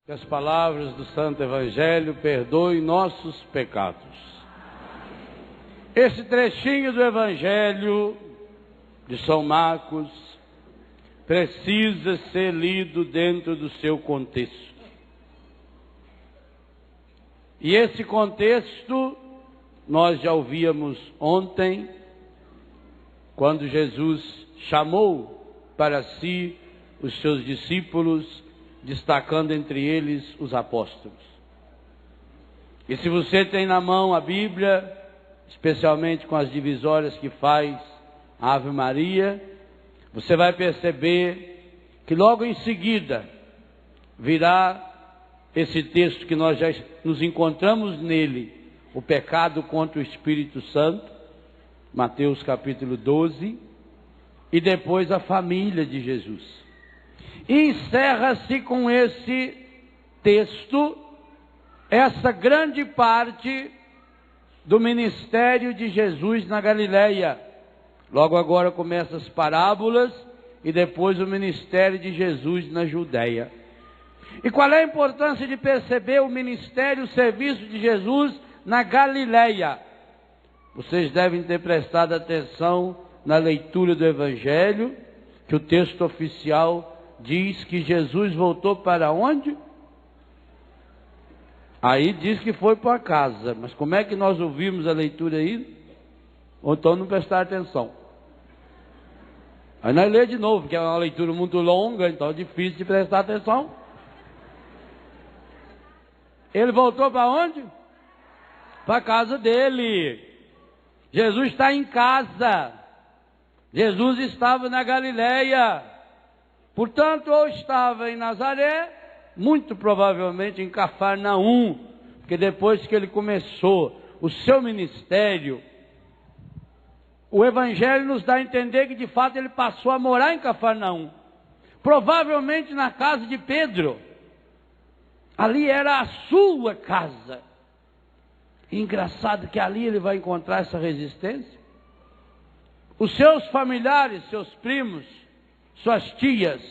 Que as palavras do Santo Evangelho perdoem nossos pecados. Esse trechinho do Evangelho de São Marcos precisa ser lido dentro do seu contexto. E esse contexto nós já ouvíamos ontem, quando Jesus chamou para si os seus discípulos, destacando entre eles os apóstolos. E se você tem na mão a Bíblia, especialmente com as divisórias que faz a Ave Maria, você vai perceber que logo em seguida virá esse texto que nós já nos encontramos nele, o pecado contra o Espírito Santo, Mateus capítulo 12, e depois a família de Jesus. E encerra-se com esse texto, essa grande parte do ministério de Jesus na Galileia. Logo agora começam as parábolas e depois o ministério de Jesus na Judeia. E qual é a importância de perceber o ministério, o serviço de Jesus na Galileia? Vocês devem ter prestado atenção na leitura do Evangelho, que o texto oficial diz que Jesus voltou para onde? Aí diz que foi para casa, mas como é que nós ouvimos a leitura aí? Ou então não prestar atenção. Aí nós lê de novo, porque é uma leitura muito longa, então é difícil de prestar atenção. Ele voltou para onde? Para a casa dele. Jesus está em casa. Jesus estava na Galileia. Portanto, ou estava em Nazaré, muito provavelmente em Cafarnaum, porque depois que ele começou o seu ministério, o Evangelho nos dá a entender que de fato ele passou a morar em Cafarnaum, provavelmente na casa de Pedro. Ali era a sua casa. E engraçado que ali ele vai encontrar essa resistência. Os seus familiares, seus primos, suas tias,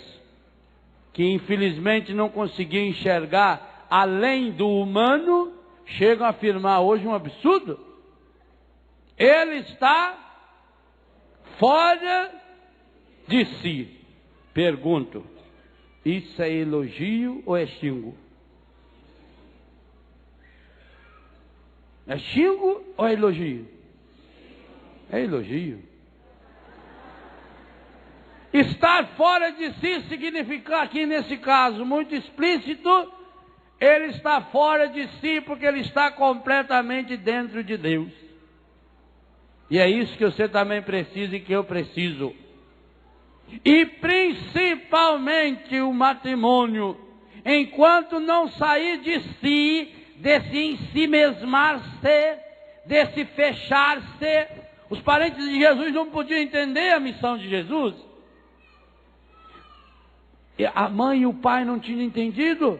que infelizmente não conseguiam enxergar além do humano, chegam a afirmar hoje um absurdo. Ele está fora de si. Pergunto, isso é elogio ou é xingo? É xingo ou é elogio? É elogio. Estar fora de si significa aqui nesse caso, muito explícito, ele está fora de si porque ele está completamente dentro de Deus. E é isso que você também precisa e que eu preciso. E principalmente o matrimônio, enquanto não sair de si, desse ensimesmar-se, desse fechar-se, os parentes de Jesus não podiam entender a missão de Jesus. A mãe e o pai não tinham entendido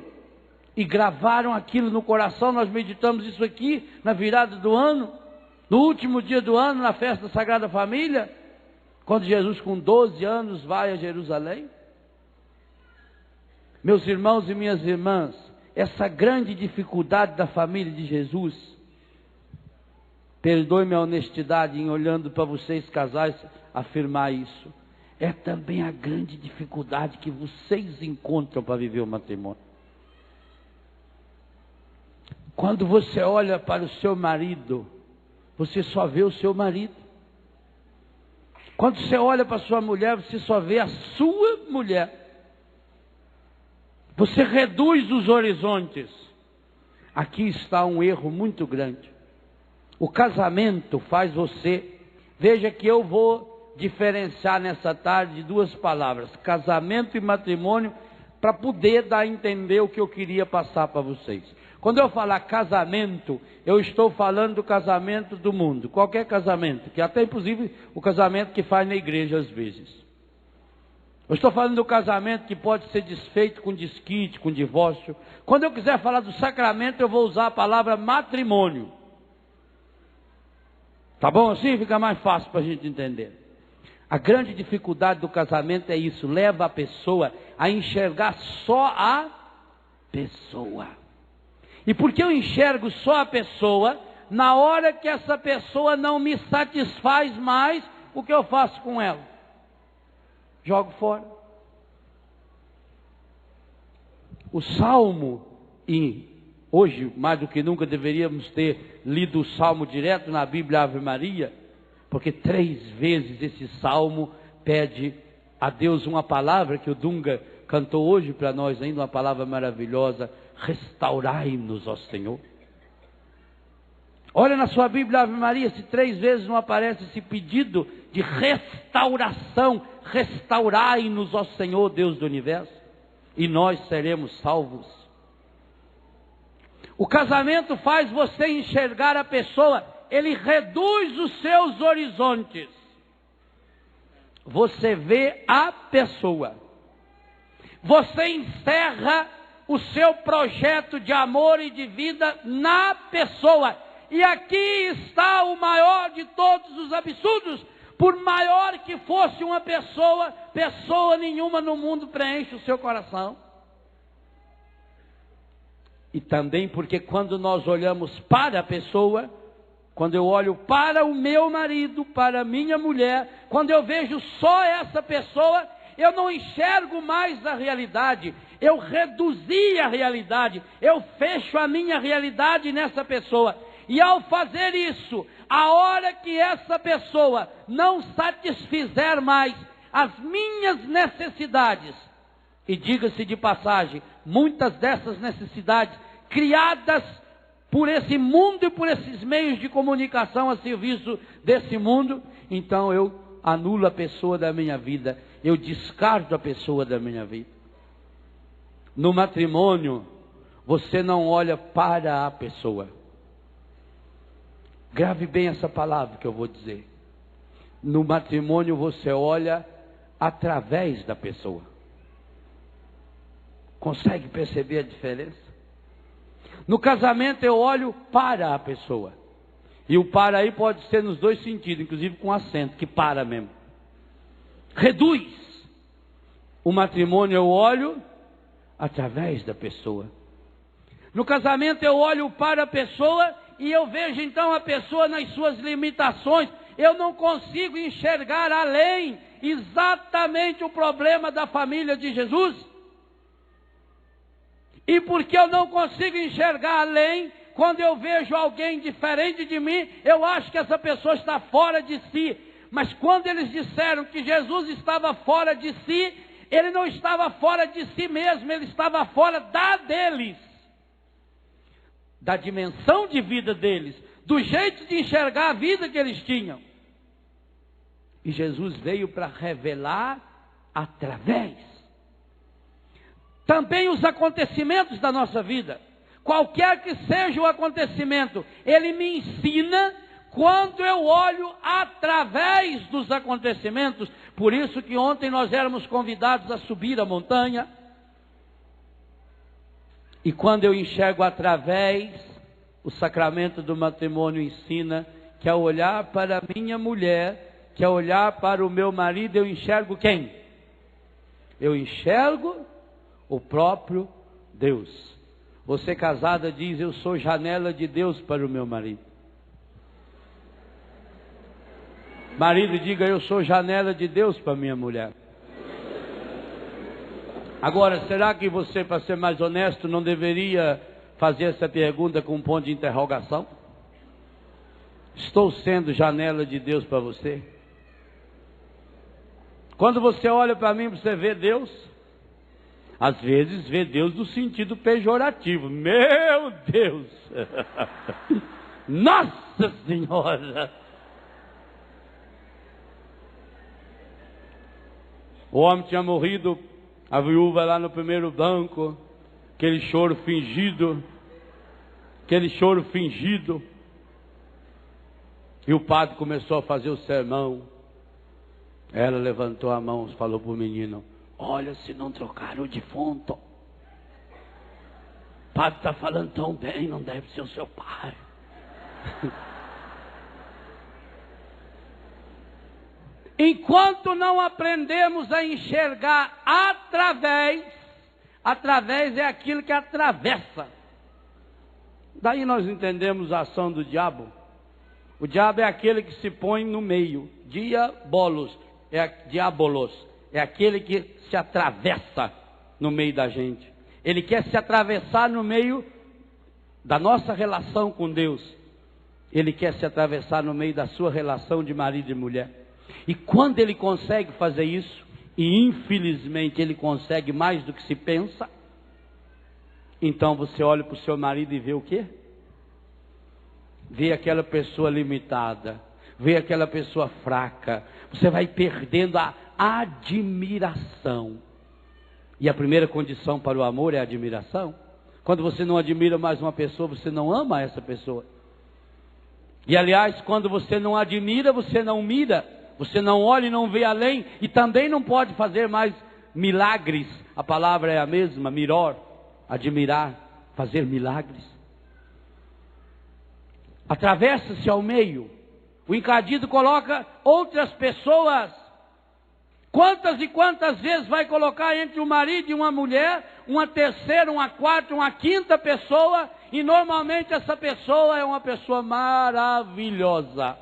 e gravaram aquilo no coração. Nós meditamos isso aqui na virada do ano, no último dia do ano, na festa da Sagrada Família, quando Jesus com 12 anos vai a Jerusalém. Meus irmãos e minhas irmãs, essa grande dificuldade da família de Jesus, perdoe-me a honestidade em olhando para vocês casais afirmar isso, é também a grande dificuldade que vocês encontram para viver o matrimônio. Quando você olha para o seu marido, você só vê o seu marido. Quando você olha para a sua mulher, você só vê a sua mulher. Você reduz os horizontes. Aqui está um erro muito grande. O casamento faz você... Veja que eu vou diferenciar nessa tarde duas palavras, casamento e matrimônio, para poder dar a entender o que eu queria passar para vocês. Quando eu falar casamento, eu estou falando do casamento do mundo, qualquer casamento, que até inclusive o casamento que faz na igreja às vezes. Eu estou falando do casamento que pode ser desfeito com desquite, com divórcio. Quando eu quiser falar do sacramento, eu vou usar a palavra matrimônio. Tá bom assim? Fica mais fácil para a gente entender. A grande dificuldade do casamento é isso, leva a pessoa a enxergar só a pessoa. E porque eu enxergo só a pessoa, na hora que essa pessoa não me satisfaz mais, o que eu faço com ela? Jogo fora. O Salmo, e hoje mais do que nunca deveríamos ter lido o Salmo direto na Bíblia Ave Maria, porque 3 vezes esse Salmo pede a Deus uma palavra que o Dunga cantou hoje para nós ainda, uma palavra maravilhosa: restaurai-nos, ó Senhor. Olha na sua Bíblia Ave Maria, se 3 vezes não aparece esse pedido de restauração: restaurai-nos, ó Senhor, Deus do universo, e nós seremos salvos. O casamento faz você enxergar a pessoa, ele reduz os seus horizontes. Você vê a pessoa. Você encerra o seu projeto de amor e de vida na pessoa. E aqui está o maior de todos os absurdos. Por maior que fosse uma pessoa, pessoa nenhuma no mundo preenche o seu coração. E também porque quando nós olhamos para a pessoa, quando eu olho para o meu marido, para a minha mulher, quando eu vejo só essa pessoa, eu não enxergo mais a realidade, eu reduzi a realidade, eu fecho a minha realidade nessa pessoa. E ao fazer isso, a hora que essa pessoa não satisfizer mais as minhas necessidades, e diga-se de passagem, muitas dessas necessidades criadas por esse mundo e por esses meios de comunicação a serviço desse mundo, então eu anulo a pessoa da minha vida, eu descarto a pessoa da minha vida. No matrimônio, você não olha para a pessoa. Grave bem essa palavra que eu vou dizer. No matrimônio você olha através da pessoa. Consegue perceber a diferença? No casamento eu olho para a pessoa. E o para aí pode ser nos 2 sentidos, inclusive com acento, que para mesmo. Reduz. O matrimônio eu olho através da pessoa. No casamento eu olho para a pessoa e eu vejo então a pessoa nas suas limitações. Eu não consigo enxergar além exatamente o problema da família de Jesus. E porque eu não consigo enxergar além, quando eu vejo alguém diferente de mim, eu acho que essa pessoa está fora de si. Mas quando eles disseram que Jesus estava fora de si, ele não estava fora de si mesmo, ele estava fora deles. Da dimensão de vida deles, do jeito de enxergar a vida que eles tinham. E Jesus veio para revelar através. Também os acontecimentos da nossa vida, qualquer que seja o acontecimento, ele me ensina quando eu olho através dos acontecimentos. Por isso que ontem nós éramos convidados a subir a montanha. E quando eu enxergo através, o sacramento do matrimônio ensina que ao olhar para a minha mulher, que ao olhar para o meu marido, eu enxergo quem? Eu enxergo o próprio Deus. Você casada diz: eu sou janela de Deus para o meu marido. Marido, diga: eu sou janela de Deus para minha mulher. Agora, será que você, para ser mais honesto, não deveria fazer essa pergunta com um ponto de interrogação? Estou sendo janela de Deus para você? Quando você olha para mim, você vê Deus? Às vezes vê Deus no sentido pejorativo. Meu Deus! Nossa Senhora! O homem tinha morrido, a viúva lá no primeiro banco, aquele choro fingido. E o padre começou a fazer o sermão. Ela levantou a mão e falou para o menino: olha, se não trocaram o defunto. O padre está falando tão bem, não deve ser o seu pai. Enquanto não aprendemos a enxergar através, Através é aquilo que atravessa. Daí nós entendemos a ação do diabo. O diabo é aquele que se põe no meio. Diabolos, é aquele que se atravessa no meio da gente. Ele quer se atravessar no meio da nossa relação com Deus. Ele quer se atravessar no meio da sua relação de marido e mulher. E quando ele consegue fazer isso, e infelizmente ele consegue mais do que se pensa, então você olha para o seu marido e vê o quê? Vê aquela pessoa limitada, vê aquela pessoa fraca. Você vai perdendo a admiração. E a primeira condição para o amor é a admiração. Quando você não admira mais uma pessoa, você não ama essa pessoa. E aliás, quando você não admira, você não mira, você não olha e não vê além, e também não pode fazer mais milagres. A palavra é a mesma, miror, admirar, fazer milagres. Atravessa-se ao meio. O encardido coloca outras pessoas. Quantas e quantas vezes vai colocar entre um marido e uma mulher, uma terceira, uma quarta, uma quinta pessoa, e normalmente essa pessoa é uma pessoa maravilhosa.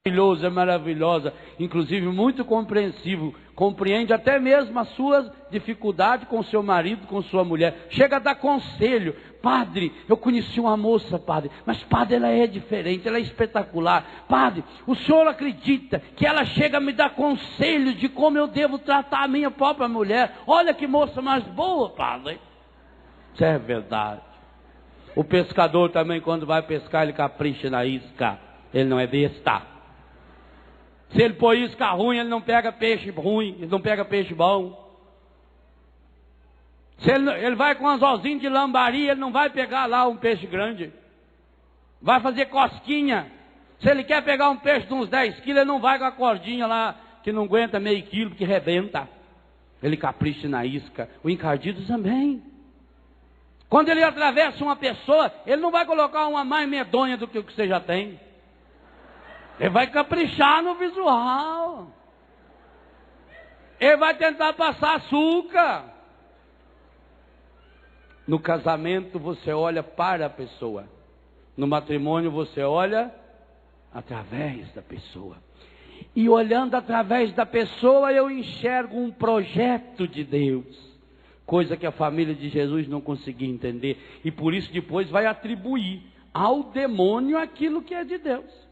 É maravilhosa, inclusive muito compreensivo, compreende até mesmo as suas dificuldades com seu marido, com sua mulher, chega a dar conselho. Padre, eu conheci uma moça, padre, mas padre, ela é diferente, ela é espetacular. Padre, o senhor acredita que ela chega a me dar conselhos de como eu devo tratar a minha própria mulher? Olha que moça mais boa, padre. Isso é verdade. O pescador também, quando vai pescar, ele capricha na isca, ele não é besta. Se ele pôr isca ruim, ele não pega peixe ruim, ele não pega peixe bom. Se ele vai com um anzolzinho de lambari, ele não vai pegar lá um peixe grande. Vai fazer cosquinha. Se ele quer pegar um peixe de uns 10 quilos, ele não vai com a cordinha lá, que não aguenta meio quilo, que rebenta. Ele capricha na isca. O encardido também. Quando ele atravessa uma pessoa, ele não vai colocar uma mais medonha do que o que você já tem. Ele vai caprichar no visual. Ele vai tentar passar açúcar. No casamento você olha para a pessoa. No matrimônio você olha através da pessoa. E olhando através da pessoa eu enxergo um projeto de Deus. Coisa que a família de Jesus não conseguia entender. E por isso depois vai atribuir ao demônio aquilo que é de Deus.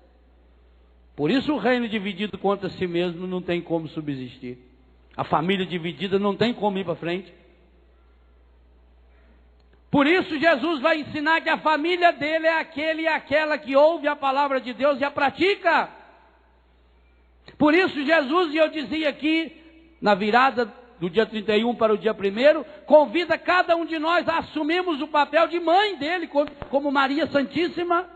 Por isso o reino dividido contra si mesmo não tem como subsistir. A família dividida não tem como ir para frente. Por isso Jesus vai ensinar que a família dele é aquele e aquela que ouve a palavra de Deus e a pratica. Por isso Jesus, e eu dizia aqui, na virada do dia 31 para o dia 1º, convida cada um de nós a assumirmos o papel de mãe dele, como Maria Santíssima.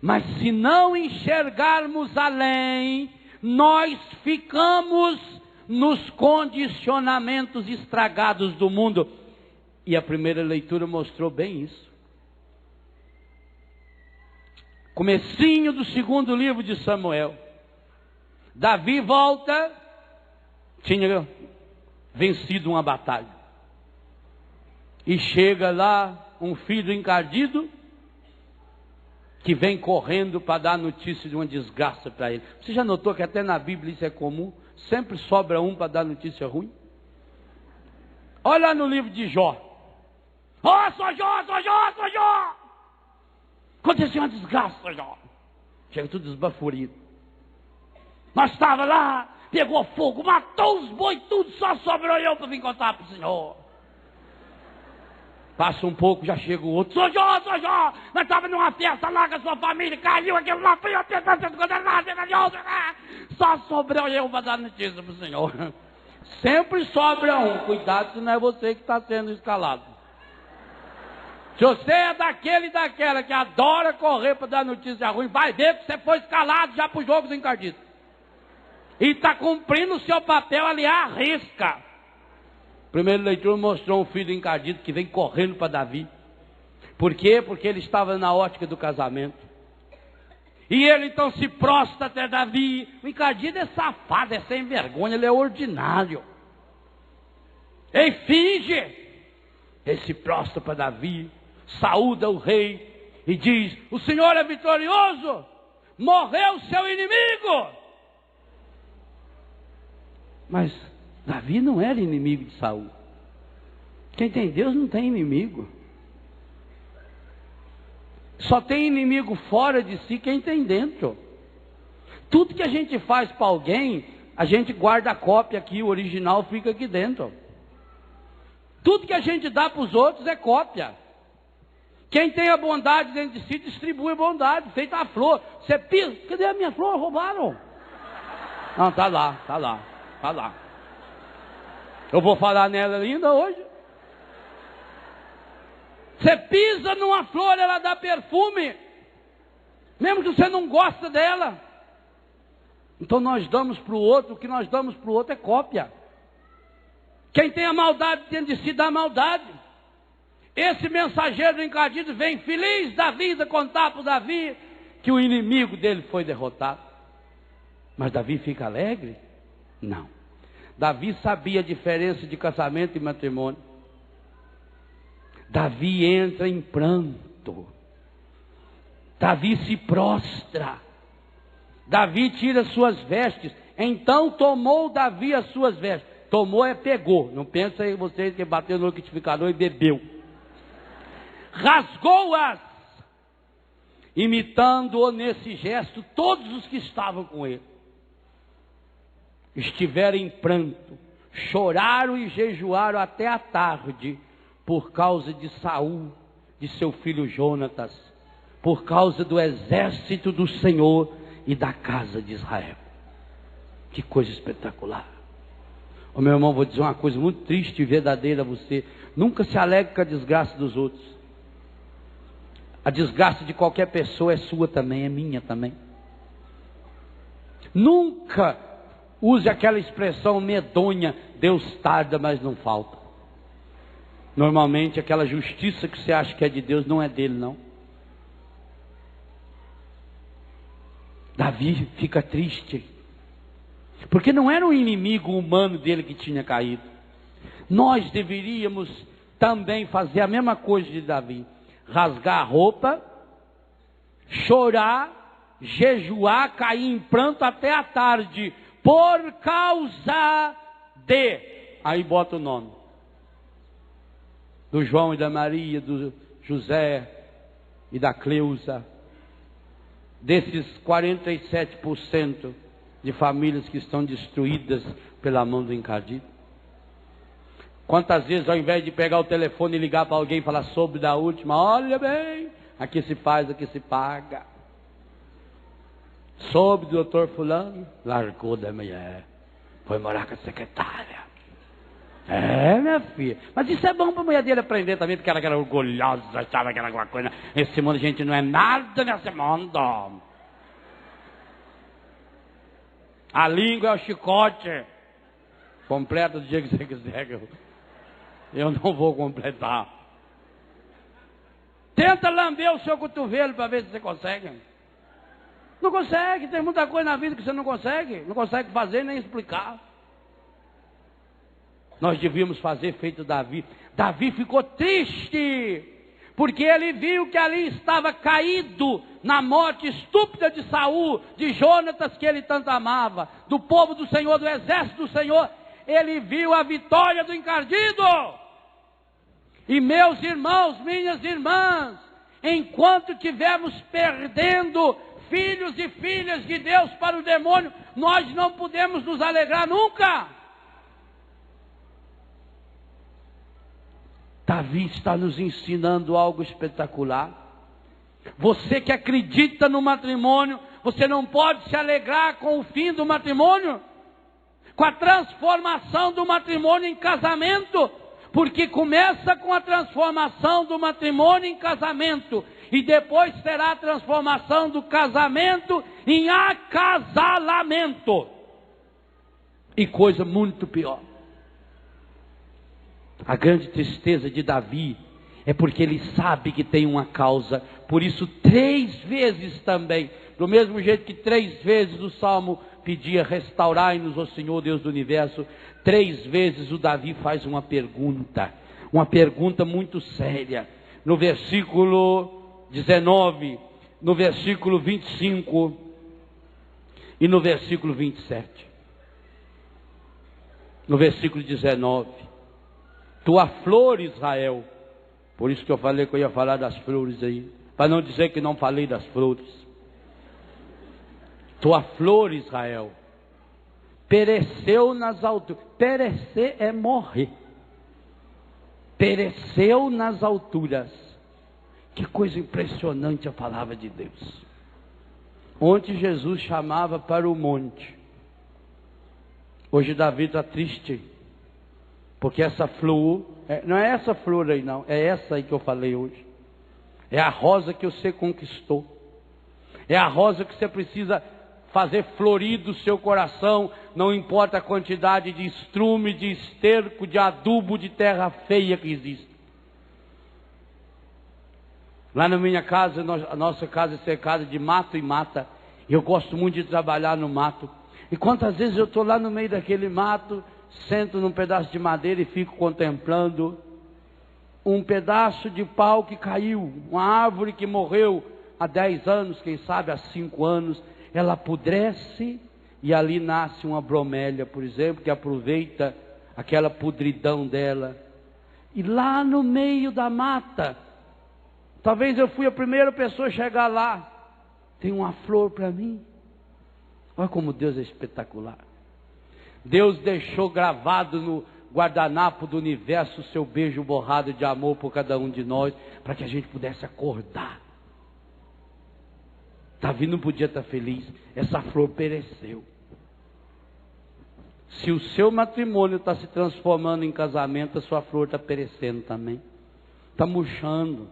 Mas se não enxergarmos além, nós ficamos nos condicionamentos estragados do mundo. E a primeira leitura mostrou bem isso. Comecinho do 2º livro de Samuel. Davi volta, tinha vencido uma batalha. E chega lá um filho encardido, que vem correndo para dar notícia de uma desgraça para ele. Você já notou que até na Bíblia isso é comum? Sempre sobra um para dar notícia ruim. Olha lá no livro de Jó. Sou Jó! Aconteceu uma desgraça, Jó. Chega tudo desbaforido. Nós estava lá, pegou fogo, matou os boi, tudo, só sobrou eu para vir contar para o Senhor. Passa um pouco, já chega o outro. Sou Jó! Nós estávamos numa festa lá com a sua família, caiu aquilo lá, foi só sobrou eu para dar notícia para o Senhor. Sempre sobra um. Cuidado se não é você que está sendo escalado. Se você é daquele e daquela que adora correr para dar notícia ruim, vai ver que você foi escalado já para o jogo do encardido. E está cumprindo o seu papel ali à risca. Primeira leitura mostrou um filho encardido que vem correndo para Davi. Por quê? Porque ele estava na ótica do casamento. E ele então se prostra até Davi. O encardido é safado, é sem vergonha, ele é ordinário. Ele finge. Ele se prostra para Davi, saúda o rei e diz: o Senhor é vitorioso, morreu seu inimigo. Mas Davi não era inimigo de Saul. Quem tem Deus não tem inimigo. Só tem inimigo fora de si quem tem dentro. Tudo que a gente faz para alguém, a gente guarda a cópia aqui, o original fica aqui dentro. Tudo que a gente dá para os outros é cópia. Quem tem a bondade dentro de si, distribui a bondade, feita a flor. Você pisa, cadê a minha flor? Roubaram. Não, tá lá. Eu vou falar nela ainda hoje. Você pisa numa flor, ela dá perfume, mesmo que você não gosta dela. Então nós damos para o outro, o que nós damos para o outro é cópia. Quem tem a maldade dentro de si dá maldade. Esse mensageiro encardido vem feliz da vida contar para Davi que o inimigo dele foi derrotado. Mas Davi fica alegre? Não. Davi sabia a diferença de casamento e matrimônio. Davi entra em pranto. Davi se prostra. Davi tira suas vestes. Então tomou Davi as suas vestes. Tomou é pegou. Não pensa em vocês que bateu no liquidificador e bebeu. Rasgou-as, imitando-o nesse gesto todos os que estavam com ele. Estiveram em pranto, choraram e jejuaram até a tarde, por causa de Saul, de seu filho Jonatas, por causa do exército do Senhor e da casa de Israel. Que coisa espetacular. Ô meu irmão, vou dizer uma coisa muito triste e verdadeira a você. Nunca se alegre com a desgraça dos outros. A desgraça de qualquer pessoa é sua também, é minha também. Nunca use aquela expressão medonha: Deus tarda, mas não falta. Normalmente aquela justiça que você acha que é de Deus não é dele, não. Davi fica triste, porque não era um inimigo humano dele que tinha caído. Nós deveríamos também fazer a mesma coisa de Davi: rasgar a roupa, chorar, jejuar, cair em pranto até a tarde, por causa de... Aí bota o nome do João e da Maria, do José e da Cleusa, desses 47% de famílias que estão destruídas pela mão do encardido. Quantas vezes, ao invés de pegar o telefone e ligar para alguém e falar: soube da última, olha bem, aqui se faz, aqui se paga. Soube do doutor fulano, largou da mulher, foi morar com a secretária. É, minha filha. Mas isso é bom para a mulher dele aprender também, porque ela era orgulhosa, achava que era alguma coisa. Esse mundo, gente, não é nada nesse mundo. A língua é o chicote. Completa do dia que você quiser. Eu não vou completar. Tenta lamber o seu cotovelo para ver se você consegue. Não consegue, tem muita coisa na vida que você não consegue fazer nem explicar. Nós devíamos fazer feito Davi. Davi ficou triste, porque ele viu que ali estava caído na morte estúpida de Saul, de Jonatas, que ele tanto amava, do povo do Senhor, do exército do Senhor. Ele viu a vitória do encardido. E meus irmãos, minhas irmãs, enquanto estivermos perdendo filhos e filhas de Deus para o demônio, nós não podemos nos alegrar nunca. Davi está nos ensinando algo espetacular. Você que acredita no matrimônio, você não pode se alegrar com o fim do matrimônio, com a transformação do matrimônio em casamento, porque começa com a transformação do matrimônio em casamento, e depois será a transformação do casamento em acasalamento. E coisa muito pior. A grande tristeza de Davi é porque ele sabe que tem uma causa. Por isso 3 vezes também, do mesmo jeito que 3 vezes o Salmo pedia: restaurai-nos, ó Senhor Deus do universo, 3 vezes o Davi faz uma pergunta muito séria. No versículo 19, no versículo 25 e no versículo 27. No versículo 19: tua flor, Israel. Por isso que eu falei que eu ia falar das flores aí, para não dizer que não falei das flores. Tua flor, Israel, pereceu nas alturas. Perecer é morrer. Pereceu nas alturas. Que coisa impressionante a palavra de Deus. Ontem Jesus chamava para o monte. Hoje Davi está triste, porque essa flor, não é essa flor aí não, é essa aí que eu falei hoje. É a rosa que você conquistou. É a rosa que você precisa fazer florir do seu coração, não importa a quantidade de estrume, de esterco, de adubo, de terra feia que existe. Lá na minha casa, a nossa casa é cercada de mato e mata, e eu gosto muito de trabalhar no mato. E quantas vezes eu estou lá no meio daquele mato, sento num pedaço de madeira e fico contemplando um pedaço de pau que caiu, uma árvore que morreu há 10 anos, quem sabe há 5 anos, ela apodrece e ali nasce uma bromélia, por exemplo, que aproveita aquela podridão dela. E lá no meio da mata, talvez eu fui a primeira pessoa a chegar lá, tem uma flor para mim. Olha como Deus é espetacular. Deus deixou gravado no guardanapo do universo o seu beijo borrado de amor por cada um de nós, para que a gente pudesse acordar. Davi não podia estar feliz, essa flor pereceu. Se o seu matrimônio está se transformando em casamento, a sua flor está perecendo também, está murchando.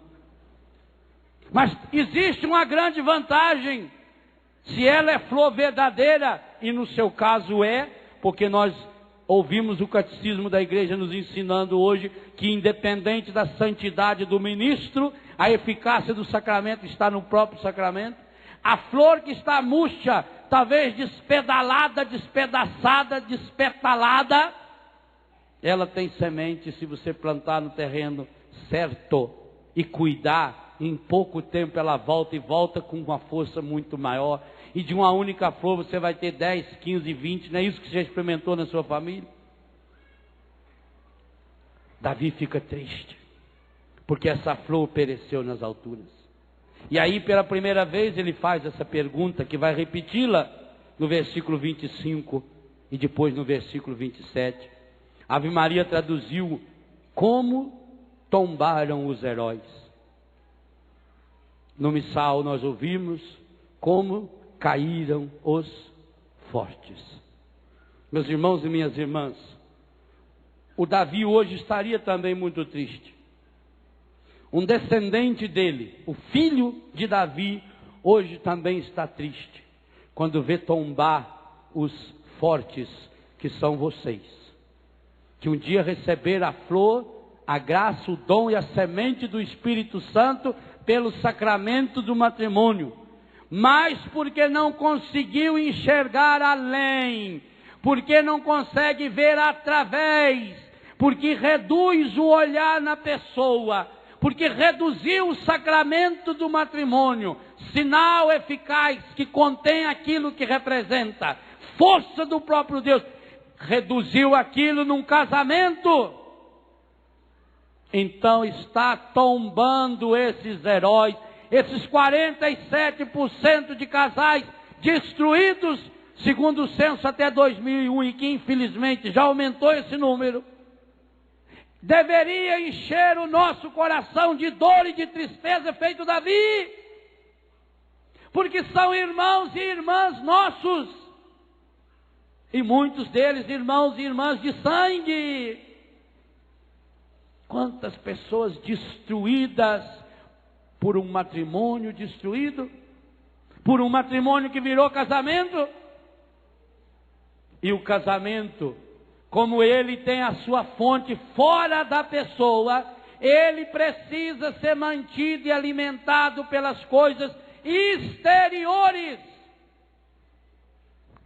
Mas existe uma grande vantagem, se ela é flor verdadeira, e no seu caso é, porque nós ouvimos o catecismo da igreja nos ensinando hoje, que independente da santidade do ministro, a eficácia do sacramento está no próprio sacramento. A flor que está murcha, talvez despedalada, despedaçada, despetalada, ela tem semente. Se você plantar no terreno certo e cuidar, em pouco tempo ela volta, e volta com uma força muito maior. E de uma única flor você vai ter 10, 15, 20, não é isso que você experimentou na sua família? Davi fica triste, porque essa flor pereceu nas alturas. E aí pela primeira vez ele faz essa pergunta, que vai repeti-la no versículo 25 e depois no versículo 27. Ave Maria traduziu: como tombaram os heróis. No missal nós ouvimos: como caíram os fortes. Meus irmãos e minhas irmãs, o Davi hoje estaria também muito triste. Um descendente dele, o filho de Davi, hoje também está triste, quando vê tombar os fortes, que são vocês, que um dia receberam a flor, a graça, o dom e a semente do Espírito Santo pelo sacramento do matrimônio, mas porque não conseguiu enxergar além, porque não consegue ver através, porque reduz o olhar na pessoa, porque reduziu o sacramento do matrimônio, sinal eficaz que contém aquilo que representa, força do próprio Deus, reduziu aquilo num casamento. Então está tombando esses heróis, esses 47% de casais destruídos, segundo o censo até 2001, e que infelizmente já aumentou esse número. Deveria encher o nosso coração de dor e de tristeza, feito Davi, porque são irmãos e irmãs nossos, e muitos deles irmãos e irmãs de sangue. Quantas pessoas destruídas por um matrimônio destruído, por um matrimônio que virou casamento. E o casamento, como ele tem a sua fonte fora da pessoa, ele precisa ser mantido e alimentado pelas coisas exteriores.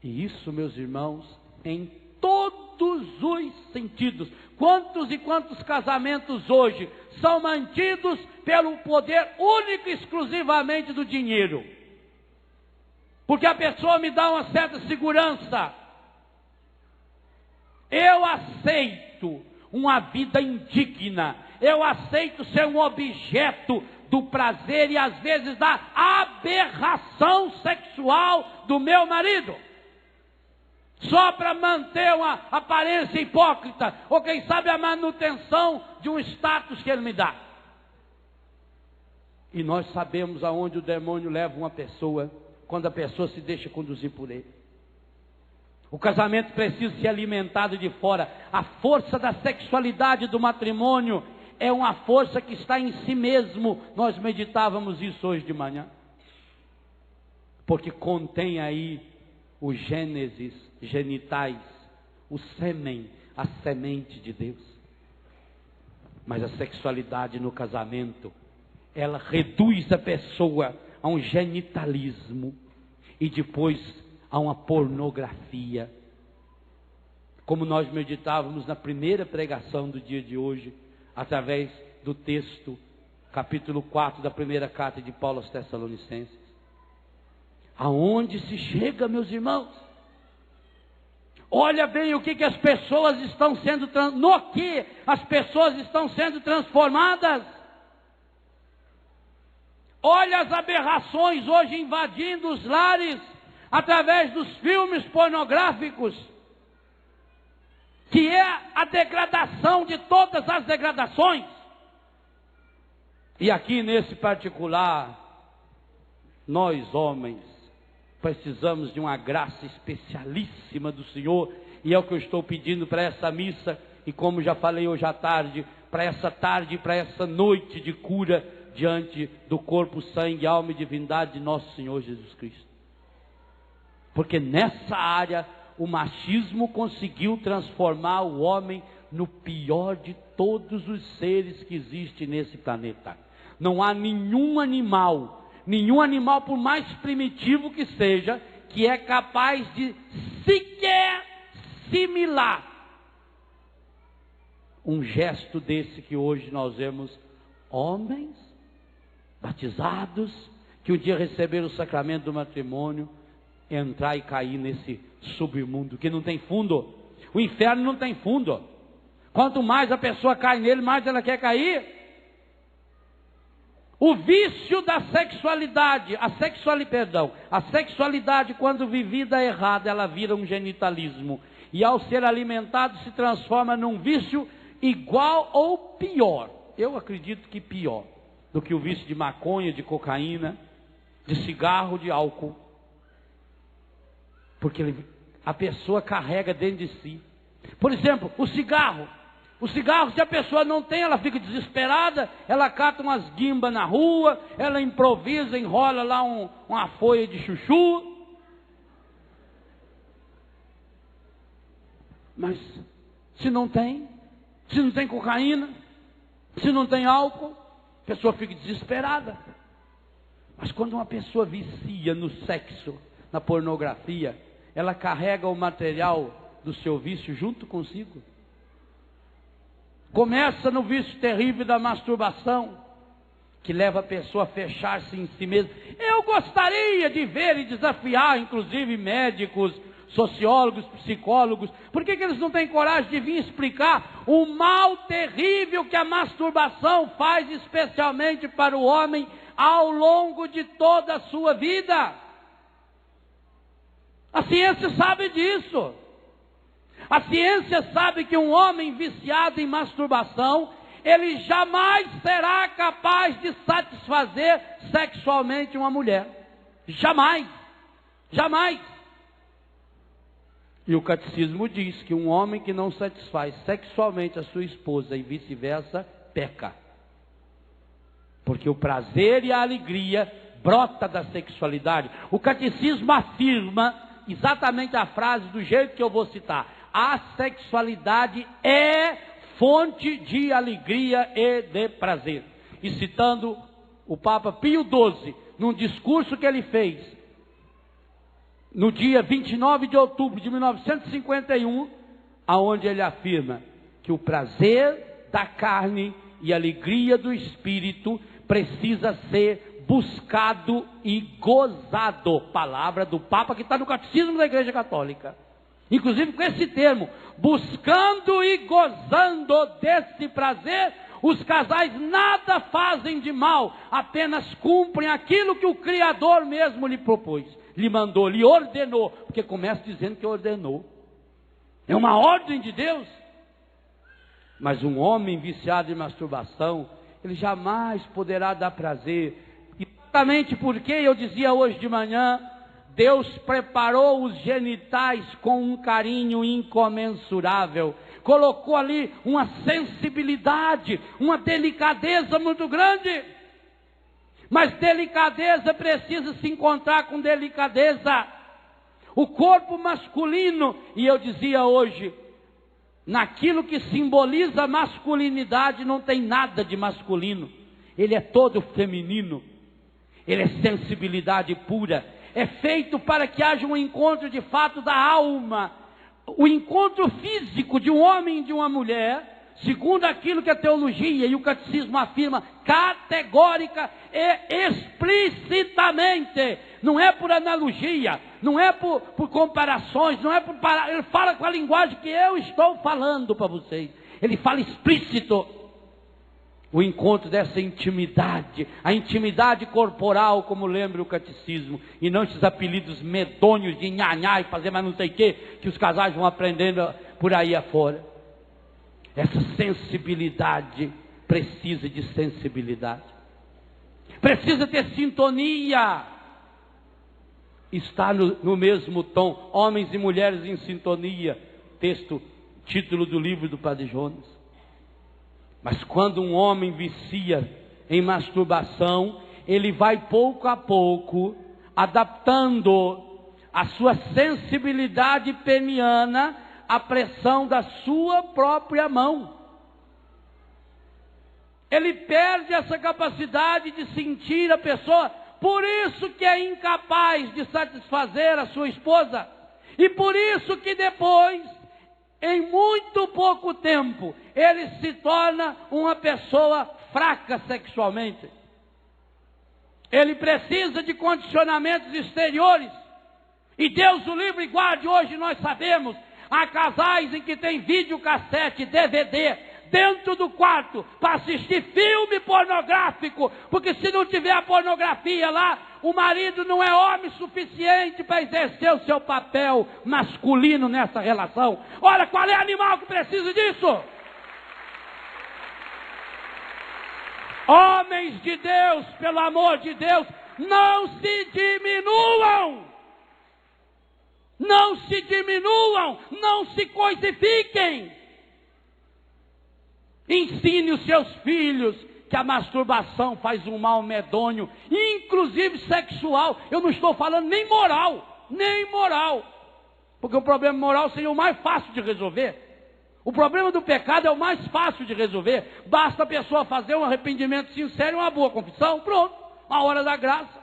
E isso, meus irmãos, em todos os sentidos. Quantos e quantos casamentos hoje são mantidos pelo poder único e exclusivamente do dinheiro? Porque a pessoa me dá uma certa segurança. Eu aceito uma vida indigna. Eu aceito ser um objeto do prazer e às vezes da aberração sexual do meu marido. Só para manter uma aparência hipócrita, ou quem sabe a manutenção de um status que ele me dá. E nós sabemos aonde o demônio leva uma pessoa, quando a pessoa se deixa conduzir por ele. O casamento precisa ser alimentado de fora. A força da sexualidade do matrimônio é uma força que está em si mesmo. Nós meditávamos isso hoje de manhã. Porque contém aí o Gênesis, genitais, o sêmen, a semente de Deus. Mas a sexualidade no casamento, ela reduz a pessoa a um genitalismo e depois a uma pornografia. Como nós meditávamos na primeira pregação do dia de hoje, através do texto, capítulo 4 da primeira carta de Paulo aos Tessalonicenses. Aonde se chega, meus irmãos? Olha bem o que as pessoas estão sendo, no que as pessoas estão sendo transformadas. Olha as aberrações hoje invadindo os lares, através dos filmes pornográficos, que é a degradação de todas as degradações. E aqui nesse particular, nós homens, precisamos de uma graça especialíssima do Senhor, e é o que eu estou pedindo para essa missa, e como já falei hoje à tarde, para essa tarde, para essa noite de cura, diante do corpo, sangue, alma e divindade de nosso Senhor Jesus Cristo. Porque nessa área, o machismo conseguiu transformar o homem no pior de todos os seres que existem nesse planeta. Não há nenhum animal por mais primitivo que seja, que é capaz de sequer simular um gesto desse que hoje nós vemos homens batizados, que um dia receberam o sacramento do matrimônio, entrar e cair nesse submundo que não tem fundo. O inferno não tem fundo. Quanto mais a pessoa cai nele, mais ela quer cair. O vício da sexualidade, a sexualidade quando vivida errada, ela vira um genitalismo. E ao ser alimentado se transforma num vício igual ou pior. Eu acredito que pior do que o vício de maconha, de cocaína, de cigarro, de álcool. Porque a pessoa carrega dentro de si. Por exemplo, o cigarro. O cigarro, se a pessoa não tem, ela fica desesperada, ela cata umas guimbas na rua, ela improvisa, enrola lá uma folha de chuchu. Mas se não tem cocaína, se não tem álcool, a pessoa fica desesperada. Mas quando uma pessoa vicia no sexo, na pornografia, ela carrega o material do seu vício junto consigo. Começa no vício terrível da masturbação, que leva a pessoa a fechar-se em si mesma. Eu gostaria de ver e desafiar, inclusive, médicos, sociólogos, psicólogos. Por que eles não têm coragem de vir explicar o mal terrível que a masturbação faz, especialmente para o homem, ao longo de toda a sua vida? A ciência sabe disso. A ciência sabe que um homem viciado em masturbação, ele jamais será capaz de satisfazer sexualmente uma mulher. Jamais. Jamais. E o catecismo diz que um homem que não satisfaz sexualmente a sua esposa e vice-versa, peca. Porque o prazer e a alegria brota da sexualidade. O catecismo afirma exatamente a frase do jeito que eu vou citar. A sexualidade é fonte de alegria e de prazer. E citando o Papa Pio XII, num discurso que ele fez, no dia 29 de outubro de 1951, aonde ele afirma que o prazer da carne e a alegria do espírito precisa ser buscado e gozado. Palavra do Papa que está no Catecismo da Igreja Católica. Inclusive com esse termo, buscando e gozando desse prazer, os casais nada fazem de mal, apenas cumprem aquilo que o Criador mesmo lhe propôs, lhe mandou, lhe ordenou, porque começa dizendo que ordenou. É uma ordem de Deus. Mas um homem viciado em masturbação, ele jamais poderá dar prazer. Exatamente porque eu dizia hoje de manhã, Deus preparou os genitais com um carinho incomensurável. Colocou ali uma sensibilidade, uma delicadeza muito grande. Mas delicadeza precisa se encontrar com delicadeza. O corpo masculino, e eu dizia hoje, naquilo que simboliza masculinidade não tem nada de masculino. Ele é todo feminino. Ele é sensibilidade pura. É feito para que haja um encontro de fato da alma. O encontro físico de um homem e de uma mulher, segundo aquilo que a teologia e o catecismo afirma categórica e explicitamente. Não é por analogia, não é por comparações, não é por ele fala com a linguagem que eu estou falando para vocês. Ele fala explícito. O encontro dessa intimidade, a intimidade corporal, como lembra o catecismo, e não esses apelidos medonhos de nhanhá e fazer mais não sei o que os casais vão aprendendo por aí afora. Essa sensibilidade precisa de sensibilidade, precisa ter sintonia, estar no mesmo tom, homens e mulheres em sintonia, título do livro do Padre Jonas. Mas quando um homem vicia em masturbação, ele vai pouco a pouco adaptando a sua sensibilidade peniana à pressão da sua própria mão. Ele perde essa capacidade de sentir a pessoa, por isso que é incapaz de satisfazer a sua esposa, e por isso que depois, em muito pouco tempo, ele se torna uma pessoa fraca sexualmente. Ele precisa de condicionamentos exteriores. E Deus o livre e guarde, hoje nós sabemos, há casais em que tem videocassete, DVD, dentro do quarto, para assistir filme pornográfico, porque se não tiver a pornografia lá, o marido não é homem suficiente para exercer o seu papel masculino nessa relação. Olha, qual é o animal que precisa disso? Homens de Deus, pelo amor de Deus, não se diminuam. Não se diminuam, não se coisifiquem. Ensine os seus filhos que a masturbação faz um mal medonho, inclusive sexual. Eu não estou falando nem moral, porque o problema moral seria o mais fácil de resolver. O problema do pecado é o mais fácil de resolver. Basta a pessoa fazer um arrependimento sincero e uma boa confissão, pronto, a hora da graça.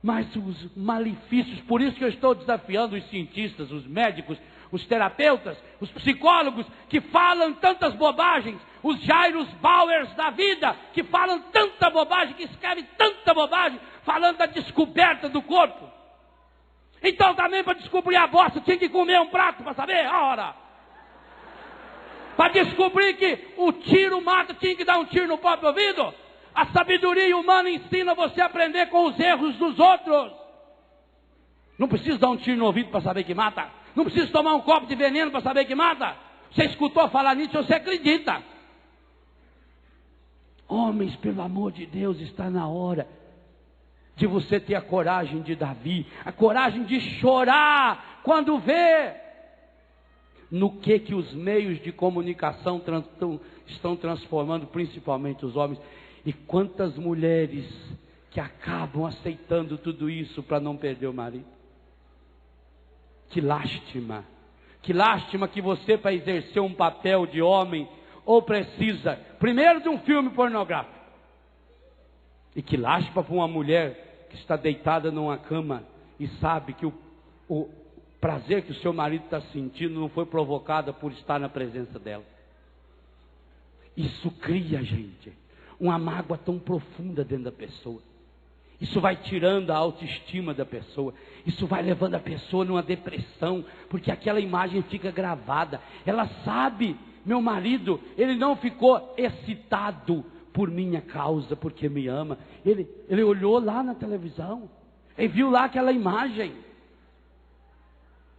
Mas os malefícios, por isso que eu estou desafiando os cientistas, os médicos, os terapeutas, os psicólogos que falam tantas bobagens, os Jairus Bauers da vida, que falam tanta bobagem, que escrevem tanta bobagem, falando da descoberta do corpo. Então também para descobrir a bosta tinha que comer um prato para saber a hora. Para descobrir que o tiro mata, tinha que dar um tiro no próprio ouvido. A sabedoria humana ensina você a aprender com os erros dos outros. Não precisa dar um tiro no ouvido para saber que mata. Não precisa tomar um copo de veneno para saber que mata. Você escutou falar nisso, você acredita. Homens, pelo amor de Deus, está na hora de você ter a coragem de Davi, a coragem de chorar quando vê no que os meios de comunicação estão transformando, principalmente os homens. E quantas mulheres que acabam aceitando tudo isso para não perder o marido. Que lástima, Que lástima que você, para exercer um papel de homem, ou precisa, primeiro, de um filme pornográfico. E que lástima para uma mulher que está deitada numa cama e sabe que o prazer que o seu marido está sentindo não foi provocado por estar na presença dela. Isso cria, gente, uma mágoa tão profunda dentro da pessoa. Isso vai tirando a autoestima da pessoa. Isso vai levando a pessoa numa depressão, porque aquela imagem fica gravada. Ela sabe, meu marido, ele não ficou excitado por minha causa, porque me ama. Ele olhou lá na televisão, ele viu lá aquela imagem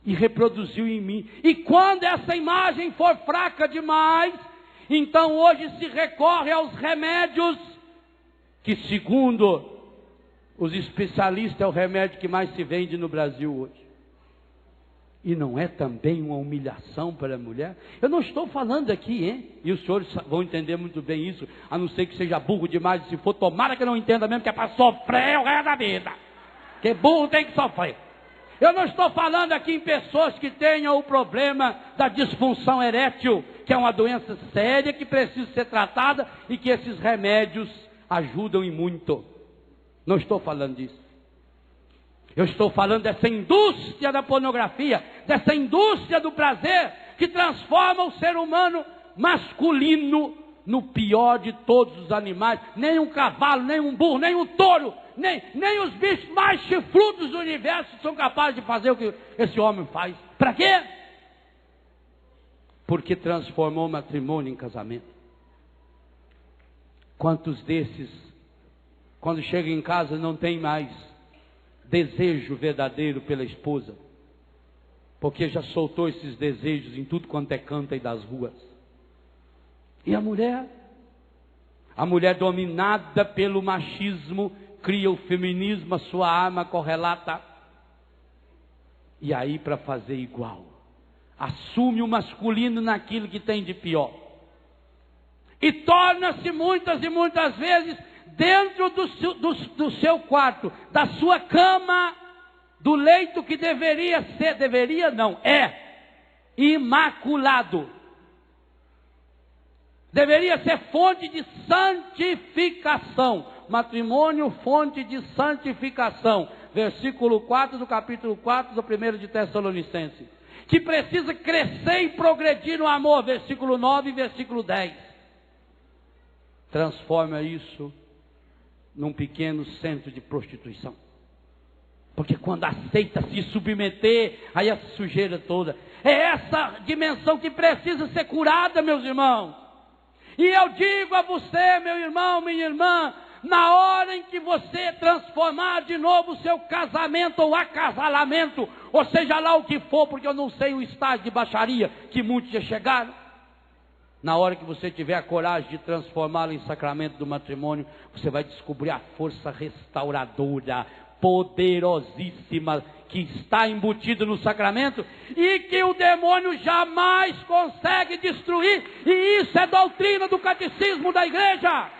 e reproduziu em mim. E quando essa imagem for fraca demais, então hoje se recorre aos remédios, que segundo os especialistas é o remédio que mais se vende no Brasil hoje. E não é também uma humilhação para a mulher? Eu não estou falando aqui, hein? E os senhores vão entender muito bem isso, a não ser que seja burro demais. Se for, tomara que não entenda mesmo, que é para sofrer o resto da vida. Porque burro tem que sofrer. Eu não estou falando aqui em pessoas que tenham o problema da disfunção erétil, que é uma doença séria, que precisa ser tratada e que esses remédios ajudam e muito. Não estou falando disso. Eu estou falando dessa indústria da pornografia, dessa indústria do prazer, que transforma o ser humano masculino no pior de todos os animais. Nem um cavalo, nem um burro, nem um touro, nem os bichos mais chifrudos do universo são capazes de fazer o que esse homem faz. Para quê? Porque transformou o matrimônio em casamento. Quantos desses, quando chegam em casa, não tem mais desejo verdadeiro pela esposa, porque já soltou esses desejos em tudo quanto é canto aí das ruas. E a mulher dominada pelo machismo, cria o feminismo, a sua arma correlata, e aí, para fazer igual, assume o masculino naquilo que tem de pior, e torna-se muitas e muitas vezes dentro do seu quarto, da sua cama, do leito que deveria ser, imaculado. Deveria ser fonte de santificação. Matrimônio, fonte de santificação. Versículo 4 do capítulo 4 do 1 de Tessalonicenses. Que precisa crescer e progredir no amor. Versículo 9 e versículo 10. Transforma isso num pequeno centro de prostituição. Porque quando aceita se submeter a essa sujeira toda, é essa dimensão que precisa ser curada, meus irmãos. E eu digo a você, meu irmão, minha irmã, na hora em que você transformar de novo o seu casamento ou acasalamento, ou seja lá o que for, porque eu não sei o estágio de baixaria que muitos já chegaram, na hora que você tiver a coragem de transformá-lo em sacramento do matrimônio, você vai descobrir a força restauradora, poderosíssima, que está embutido no sacramento, e que o demônio jamais consegue destruir, e isso é doutrina do catecismo da igreja.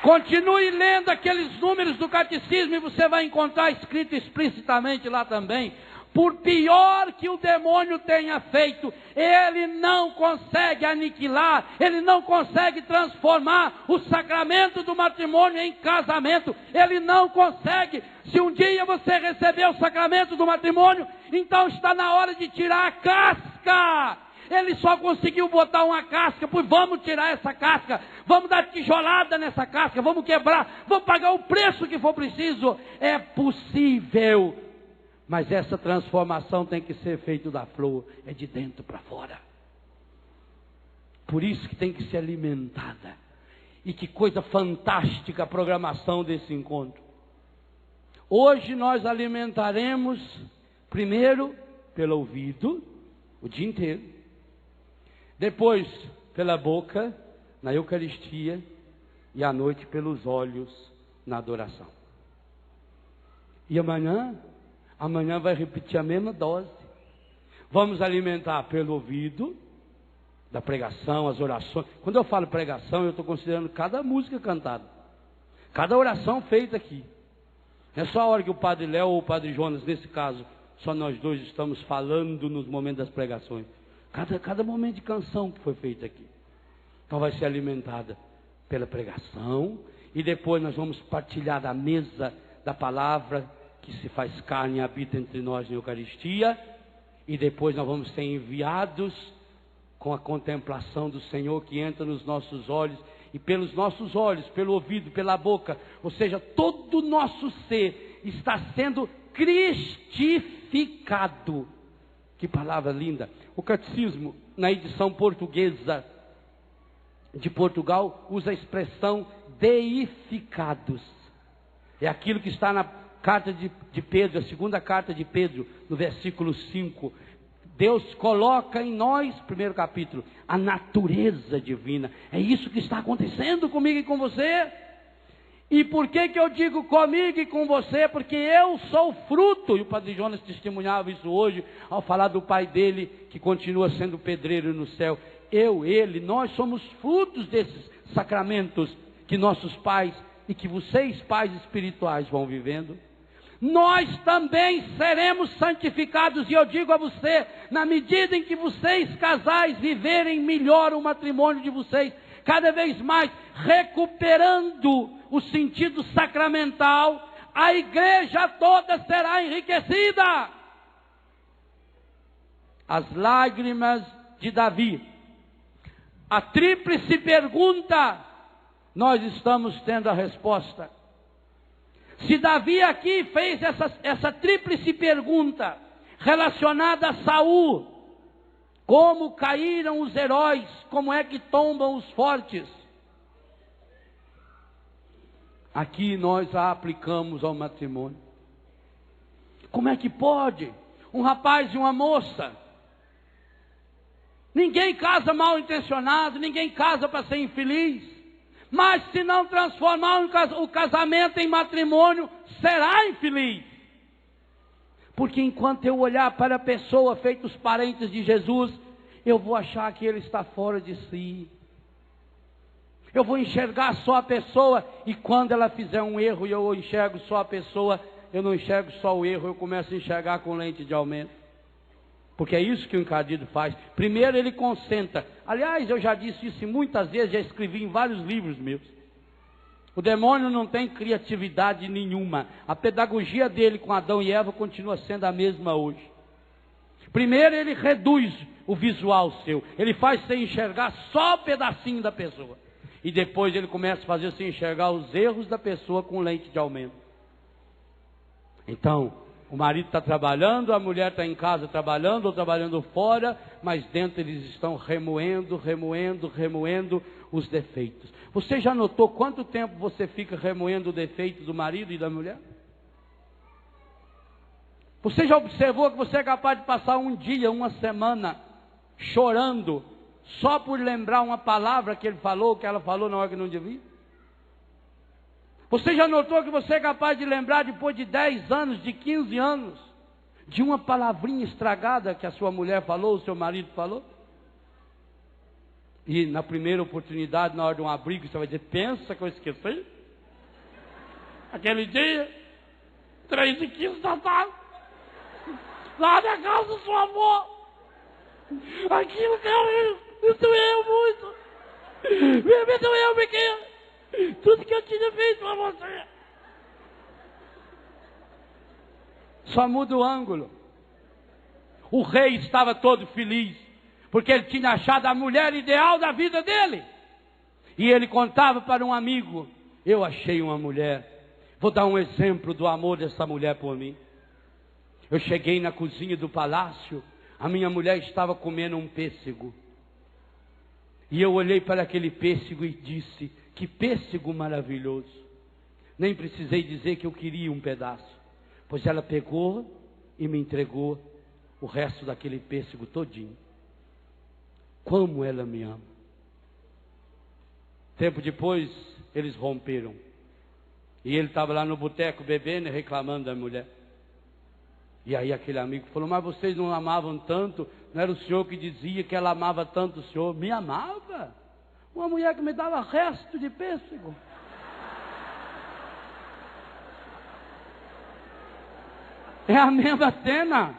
Continue lendo aqueles números do catecismo e você vai encontrar escrito explicitamente lá também. Por pior que o demônio tenha feito, ele não consegue aniquilar, ele não consegue transformar o sacramento do matrimônio em casamento. Ele não consegue. Se um dia você receber o sacramento do matrimônio, então está na hora de tirar a casca. Ele só conseguiu botar uma casca, pois vamos tirar essa casca, vamos dar tijolada nessa casca, vamos quebrar, vamos pagar o preço que for preciso. É possível. Mas essa transformação tem que ser feita da flor, é de dentro para fora. Por isso que tem que ser alimentada. E que coisa fantástica a programação desse encontro. Hoje nós alimentaremos, primeiro, pelo ouvido, o dia inteiro. Depois, pela boca, na Eucaristia. E à noite, pelos olhos, na adoração. E amanhã vai repetir a mesma dose. Vamos alimentar pelo ouvido, da pregação, as orações. Quando eu falo pregação, eu estou considerando cada música cantada, cada oração feita aqui. Não é só a hora que o Padre Léo ou o Padre Jonas, nesse caso, só nós dois estamos falando nos momentos das pregações. Cada momento de canção que foi feita aqui. Então vai ser alimentada pela pregação. E depois nós vamos partilhar da mesa da palavra que se faz carne e habita entre nós na Eucaristia. E depois nós vamos ser enviados com a contemplação do Senhor que entra nos nossos olhos. E pelos nossos olhos, pelo ouvido, pela boca. Ou seja, todo o nosso ser está sendo cristificado. Que palavra linda. O Catecismo, na edição portuguesa de Portugal, usa a expressão deificados. É aquilo que está na carta de Pedro, a segunda carta de Pedro, no versículo 5. Deus coloca em nós, primeiro capítulo, a natureza divina. É isso que está acontecendo comigo e com você. E por que eu digo comigo e com você? Porque eu sou fruto, e o Padre Jonas testemunhava isso hoje, ao falar do pai dele, que continua sendo pedreiro no céu. Ele, nós somos frutos desses sacramentos que nossos pais e que vocês, pais espirituais, vão vivendo. Nós também seremos santificados, e eu digo a você, na medida em que vocês, casais, viverem melhor o matrimônio de vocês, cada vez mais recuperando o sentido sacramental, a igreja toda será enriquecida. As lágrimas de Davi, a tríplice pergunta, nós estamos tendo a resposta. Se Davi aqui fez essa tríplice pergunta relacionada a Saul, como caíram os heróis, como é que tombam os fortes? Aqui nós a aplicamos ao matrimônio. Como é que pode um rapaz e uma moça? Ninguém casa mal intencionado, ninguém casa para ser infeliz. Mas se não transformar o casamento em matrimônio, será infeliz. Porque enquanto eu olhar para a pessoa feita os parentes de Jesus, eu vou achar que ele está fora de si. Eu vou enxergar só a pessoa, e quando ela fizer um erro e eu enxergo só a pessoa, eu não enxergo só o erro, eu começo a enxergar com lente de aumento. Porque é isso que o encardido faz. Primeiro ele concentra. Aliás, eu já disse isso muitas vezes, já escrevi em vários livros meus. O demônio não tem criatividade nenhuma. A pedagogia dele com Adão e Eva continua sendo a mesma hoje. Primeiro ele reduz o visual seu. Ele faz você enxergar só um pedacinho da pessoa. E depois ele começa a fazer você enxergar os erros da pessoa com lente de aumento. Então, o marido está trabalhando, a mulher está em casa trabalhando ou trabalhando fora, mas dentro eles estão remoendo os defeitos. Você já notou quanto tempo você fica remoendo o defeito do marido e da mulher? Você já observou que você é capaz de passar um dia, uma semana, chorando, só por lembrar uma palavra que ele falou, que ela falou na hora que não devia? Você já notou que você é capaz de lembrar depois de 10 anos, de 15 anos, de uma palavrinha estragada que a sua mulher falou, o seu marido falou? E na primeira oportunidade, na hora de um abrigo, você vai dizer, pensa que eu esqueci? Aquele dia, 3h15 da tarde, lá na casa do seu avô, aquilo, cara, me doeu muito, me doeu, porque tudo que eu tinha feito para você. Só muda o ângulo. O rei estava todo feliz, porque ele tinha achado a mulher ideal da vida dele. E ele contava para um amigo, eu achei uma mulher. Vou dar um exemplo do amor dessa mulher por mim. Eu cheguei na cozinha do palácio, a minha mulher estava comendo um pêssego. E eu olhei para aquele pêssego e disse, que pêssego maravilhoso. Nem precisei dizer que eu queria um pedaço, pois ela pegou e me entregou o resto daquele pêssego todinho. Como ela me ama. Tempo depois, eles romperam. E ele estava lá no boteco bebendo e reclamando da mulher. E aí aquele amigo falou, mas vocês não amavam tanto? Não era o senhor que dizia que ela amava tanto o senhor? Me amava? Uma mulher que me dava resto de pêssego. É a mesma cena.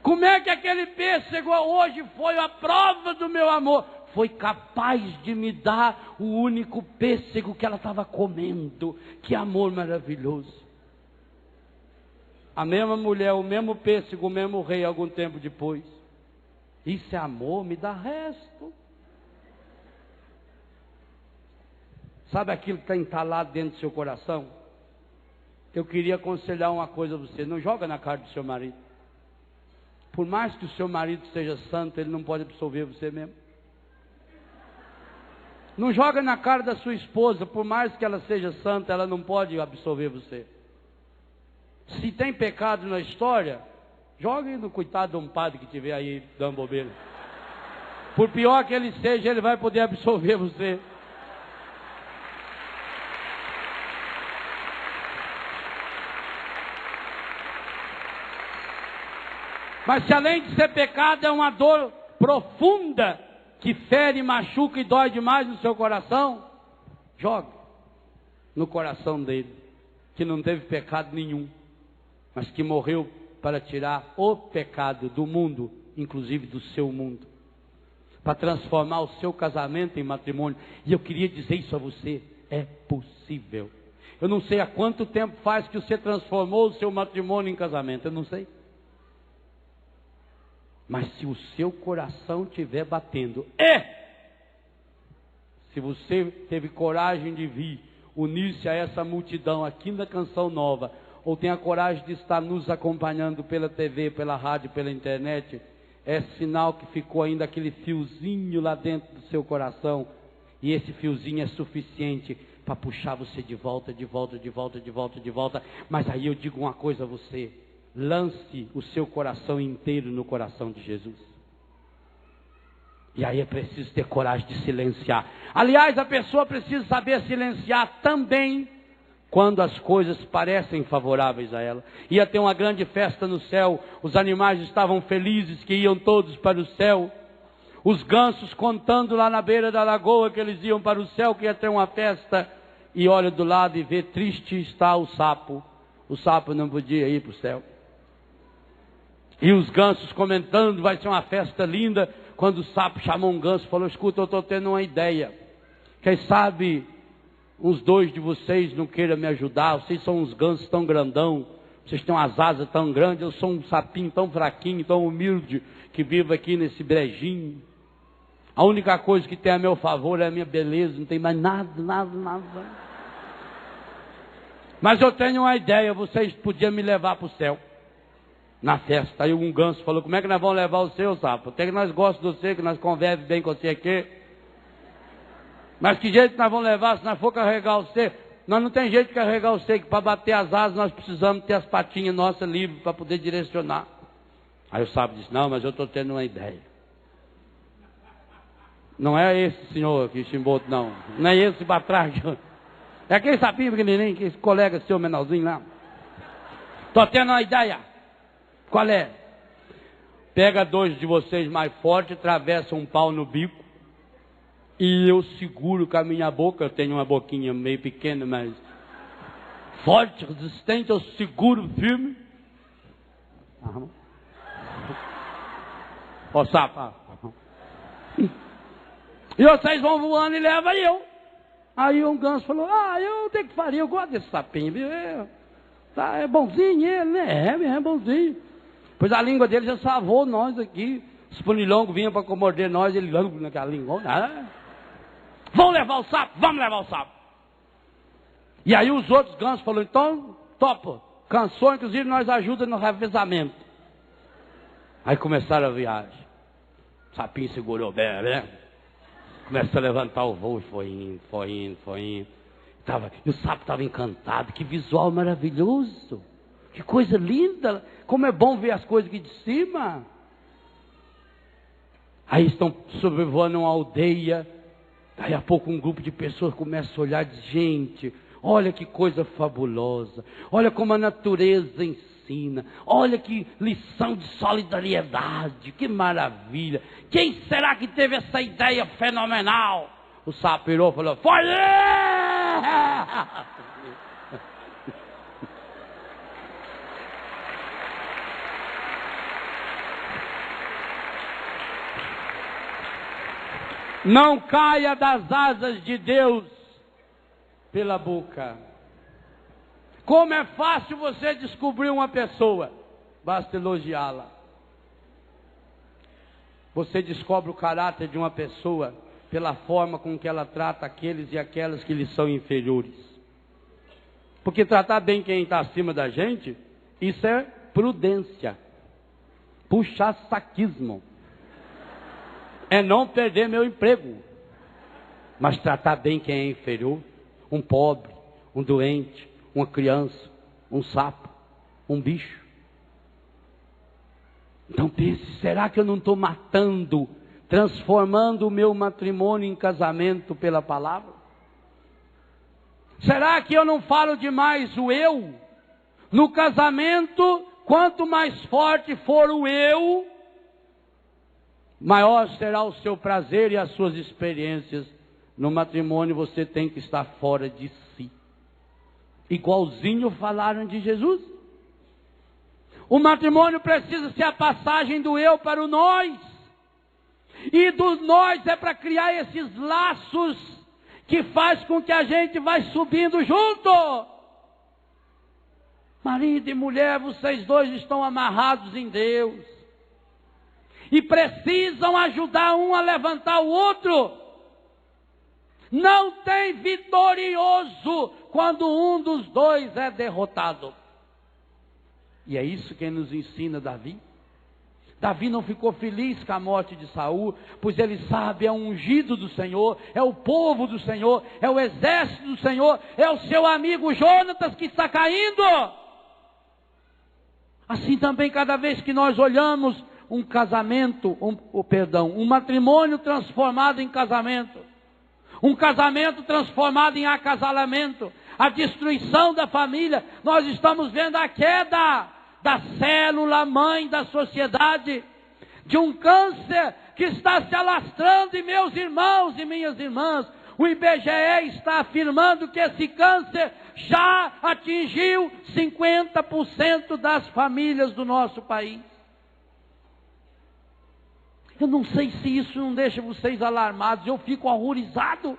Como é que aquele pêssego hoje foi a prova do meu amor? Foi capaz de me dar o único pêssego que ela estava comendo. Que amor maravilhoso. A mesma mulher, o mesmo pêssego, o mesmo rei, algum tempo depois. Isso é amor, me dá resto. Sabe aquilo que está entalado dentro do seu coração? Eu queria aconselhar uma coisa a você. Não joga na cara do seu marido. Por mais que o seu marido seja santo, ele não pode absolver você mesmo. Não joga na cara da sua esposa. Por mais que ela seja santa, ela não pode absolver você. Se tem pecado na história, jogue no coitado de um padre que estiver aí dando bobeira. Por pior que ele seja, ele vai poder absolver você. Mas se além de ser pecado, é uma dor profunda, que fere, machuca e dói demais no seu coração, jogue no coração dele, que não teve pecado nenhum, mas que morreu para tirar o pecado do mundo, inclusive do seu mundo, para transformar o seu casamento em matrimônio. E eu queria dizer isso a você, é possível. Eu não sei há quanto tempo faz que você transformou o seu matrimônio em casamento, eu não sei. Mas se o seu coração estiver batendo, se você teve coragem de vir, unir-se a essa multidão aqui na Canção Nova, ou tem a coragem de estar nos acompanhando pela TV, pela rádio, pela internet, é sinal que ficou ainda aquele fiozinho lá dentro do seu coração, e esse fiozinho é suficiente para puxar você de volta, de volta, de volta, de volta, de volta. Mas aí eu digo uma coisa a você: lance o seu coração inteiro no coração de Jesus. E aí é preciso ter coragem de silenciar. Aliás, a pessoa precisa saber silenciar também quando as coisas parecem favoráveis a ela. Ia ter uma grande festa no céu, os animais estavam felizes que iam todos para o céu. Os gansos contando lá na beira da lagoa que eles iam para o céu, que ia ter uma festa. E olha do lado e vê, triste está o sapo. O sapo não podia ir para o céu. E os gansos comentando, vai ser uma festa linda. Quando o sapo chamou um ganso, falou: escuta, eu estou tendo uma ideia. Quem sabe uns dois de vocês não queiram me ajudar? Vocês são uns gansos tão grandão, vocês têm umas asas tão grandes, eu sou um sapinho tão fraquinho, tão humilde, que vivo aqui nesse brejinho. A única coisa que tem a meu favor é a minha beleza, não tem mais nada. Mas eu tenho uma ideia, vocês podiam me levar para o céu na festa. Aí um ganso falou: como é que nós vamos levar o seu, sapo? Até que nós gostamos de você, que nós convivemos bem com você aqui. Mas que jeito nós vamos levar se nós for carregar você? Nós não tem jeito de carregar você, que para bater as asas nós precisamos ter as patinhas nossas livres para poder direcionar. Aí o sapo disse: não, mas eu estou tendo uma ideia. Não é esse senhor aqui, Chimboto, não. Não é esse para trás. É aquele sapinho pequenininho, que esse colega seu menorzinho lá. Estou tendo uma ideia. Qual é? Pega dois de vocês mais fortes, atravessa um pau no bico, e eu seguro com a minha boca. Eu tenho uma boquinha meio pequena, mas forte, resistente. Eu seguro firme. Ó, sapo. E vocês vão voando e levam eu. Aí um ganso falou: eu tenho que fazer, eu gosto desse sapinho, viu? É bonzinho ele, né? É bonzinho. Pois a língua dele já salvou nós aqui. Os punilongos vinham para morder nós, ele lança naquela língua. Vamos levar o sapo, vamos levar o sapo. E aí os outros gansos falaram: então, topa. Cansou, inclusive nós ajuda no revezamento. Aí começaram a viagem. O sapinho segurou bem, né? Começou a levantar o voo, foi indo. E o sapo estava encantado. Que visual maravilhoso. Que coisa linda. Como é bom ver as coisas aqui de cima. Aí estão sobrevoando uma aldeia. Daí a pouco um grupo de pessoas começa a olhar e diz: gente, olha que coisa fabulosa. Olha como a natureza ensina. Olha que lição de solidariedade. Que maravilha. Quem será que teve essa ideia fenomenal? O sapo virou e falou: foi ele! Não caia das asas de Deus pela boca. Como é fácil você descobrir uma pessoa, basta elogiá-la. Você descobre o caráter de uma pessoa pela forma com que ela trata aqueles e aquelas que lhe são inferiores. Porque tratar bem quem está acima da gente, isso é prudência, puxa-saquismo, é não perder meu emprego. Mas tratar bem quem é inferior, um pobre, um doente, uma criança, um sapo, um bicho. Então pense, será que eu não estou matando, transformando o meu matrimônio em casamento pela palavra? Será que eu não falo demais o eu? No casamento, quanto mais forte for o eu, maior será o seu prazer e as suas experiências. No matrimônio você tem que estar fora de si. Igualzinho falaram de Jesus. O matrimônio precisa ser a passagem do eu para o nós. E do nós é para criar esses laços que faz com que a gente vai subindo junto. Marido e mulher, vocês dois estão amarrados em Deus. E precisam ajudar um a levantar o outro. Não tem vitorioso quando um dos dois é derrotado. E é isso que nos ensina Davi. Davi não ficou feliz com a morte de Saul, pois ele sabe, é um ungido do Senhor, é o povo do Senhor, é o exército do Senhor, é o seu amigo Jonatas que está caindo. Assim também, cada vez que nós olhamos um casamento, um matrimônio transformado em casamento, um casamento transformado em acasalamento, a destruição da família, nós estamos vendo a queda da célula mãe da sociedade, de um câncer que está se alastrando em meus irmãos e minhas irmãs. O IBGE está afirmando que esse câncer já atingiu 50% das famílias do nosso país. Eu não sei se isso não deixa vocês alarmados, eu fico horrorizado.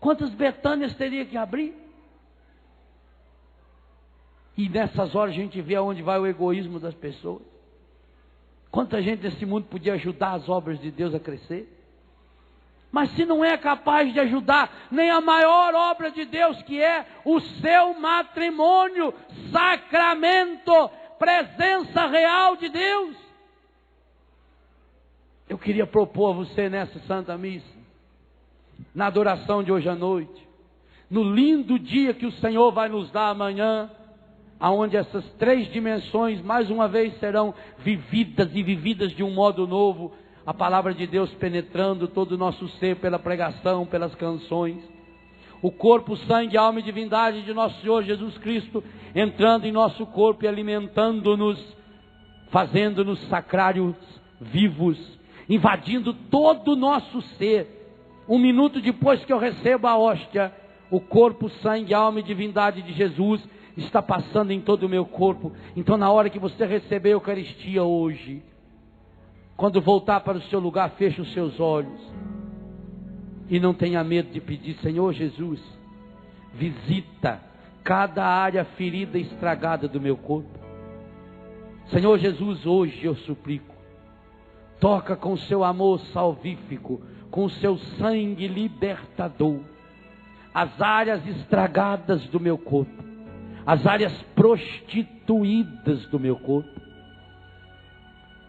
Quantas Betânias teria que abrir? E nessas horas a gente vê aonde vai o egoísmo das pessoas. Quanta gente nesse mundo podia ajudar as obras de Deus a crescer. Mas se não é capaz de ajudar nem a maior obra de Deus, que é o seu matrimônio, sacramento, presença real de Deus. Eu queria propor a você nessa Santa Missa, na adoração de hoje à noite, no lindo dia que o Senhor vai nos dar amanhã, aonde essas três dimensões mais uma vez serão vividas e vividas de um modo novo, a palavra de Deus penetrando todo o nosso ser pela pregação, pelas canções, o corpo, sangue, alma e divindade de nosso Senhor Jesus Cristo entrando em nosso corpo e alimentando-nos, fazendo-nos sacrários vivos, invadindo todo o nosso ser. Um minuto depois que eu recebo a hóstia, o corpo, sangue, alma e divindade de Jesus está passando em todo o meu corpo. Então, na hora que você receber a Eucaristia hoje, quando voltar para o seu lugar, feche os seus olhos e não tenha medo de pedir: Senhor Jesus, visita cada área ferida e estragada do meu corpo. Senhor Jesus, hoje eu suplico, toca com o seu amor salvífico, com o seu sangue libertador, as áreas estragadas do meu corpo, as áreas prostituídas do meu corpo.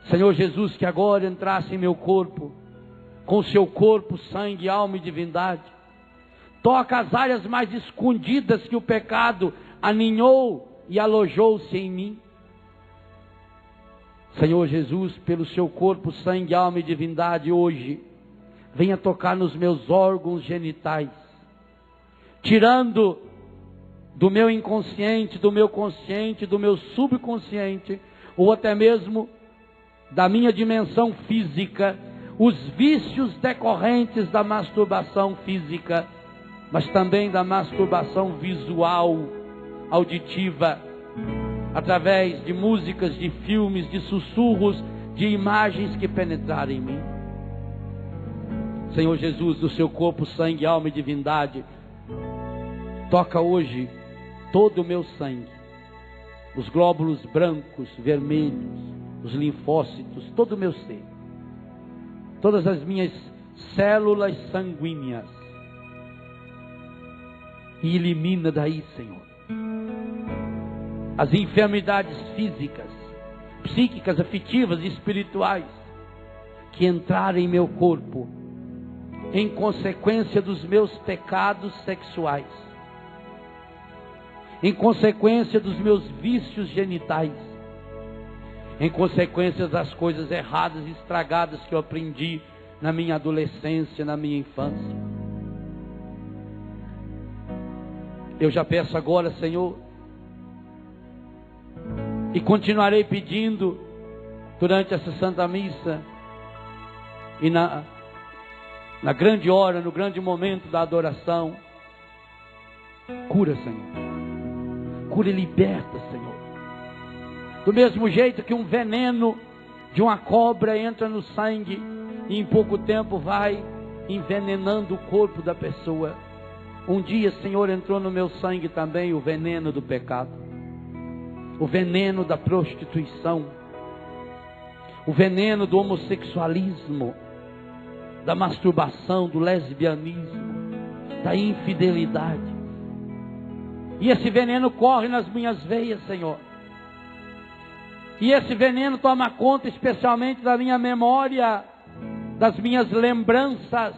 Senhor Jesus, que agora entrasse em meu corpo, com o seu corpo, sangue, alma e divindade, toca as áreas mais escondidas que o pecado aninhou e alojou-se em mim. Senhor Jesus, pelo seu corpo, sangue, alma e divindade, hoje, venha tocar nos meus órgãos genitais, tirando do meu inconsciente, do meu consciente, do meu subconsciente, ou até mesmo da minha dimensão física, os vícios decorrentes da masturbação física, mas também da masturbação visual, auditiva, através de músicas, de filmes, de sussurros, de imagens que penetraram em mim. Senhor Jesus, do seu corpo, sangue, alma e divindade, toca hoje todo o meu sangue, os glóbulos brancos, vermelhos, os linfócitos, todo o meu ser, todas as minhas células sanguíneas, e elimina daí, Senhor, as enfermidades físicas, psíquicas, afetivas e espirituais que entrarem em meu corpo em consequência dos meus pecados sexuais, em consequência dos meus vícios genitais, em consequência das coisas erradas e estragadas que eu aprendi na minha adolescência, na minha infância. Eu já peço agora, Senhor, e continuarei pedindo durante essa Santa Missa e na grande hora, no grande momento da adoração. Cura, Senhor. Cura e liberta, Senhor. Do mesmo jeito que um veneno de uma cobra entra no sangue e em pouco tempo vai envenenando o corpo da pessoa. Um dia, Senhor, entrou no meu sangue também o veneno do pecado, o veneno da prostituição, o veneno do homossexualismo, da masturbação, do lesbianismo, da infidelidade. E esse veneno corre nas minhas veias, Senhor. E esse veneno toma conta especialmente da minha memória, das minhas lembranças,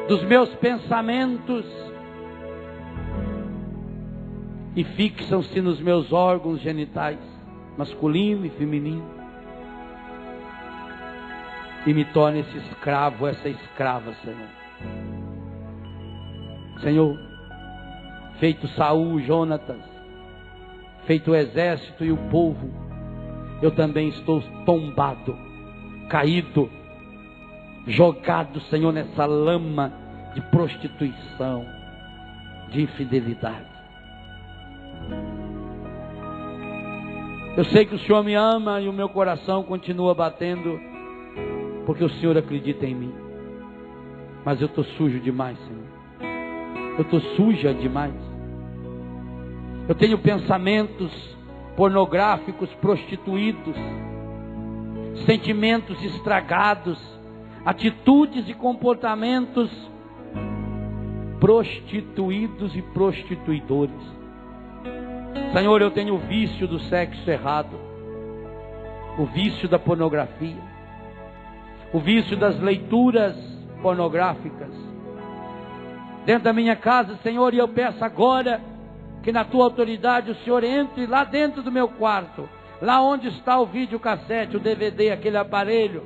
dos meus pensamentos, e fixam-se nos meus órgãos genitais, masculino e feminino, e me torna esse escravo, essa escrava, Senhor. Senhor, feito Saul, Jonatas, feito o exército e o povo, eu também estou tombado, caído, jogado, Senhor, nessa lama de prostituição, de infidelidade. Eu sei que o Senhor me ama e o meu coração continua batendo, porque o Senhor acredita em mim. Mas eu estou sujo demais, Senhor. Eu estou suja demais. Eu tenho pensamentos pornográficos, prostituídos, sentimentos estragados, atitudes e comportamentos prostituídos e prostituidores. Senhor, eu tenho o vício do sexo errado, o vício da pornografia, o vício das leituras pornográficas dentro da minha casa, Senhor, e eu peço agora que na tua autoridade o Senhor entre lá dentro do meu quarto, lá onde está o videocassete, o DVD, aquele aparelho,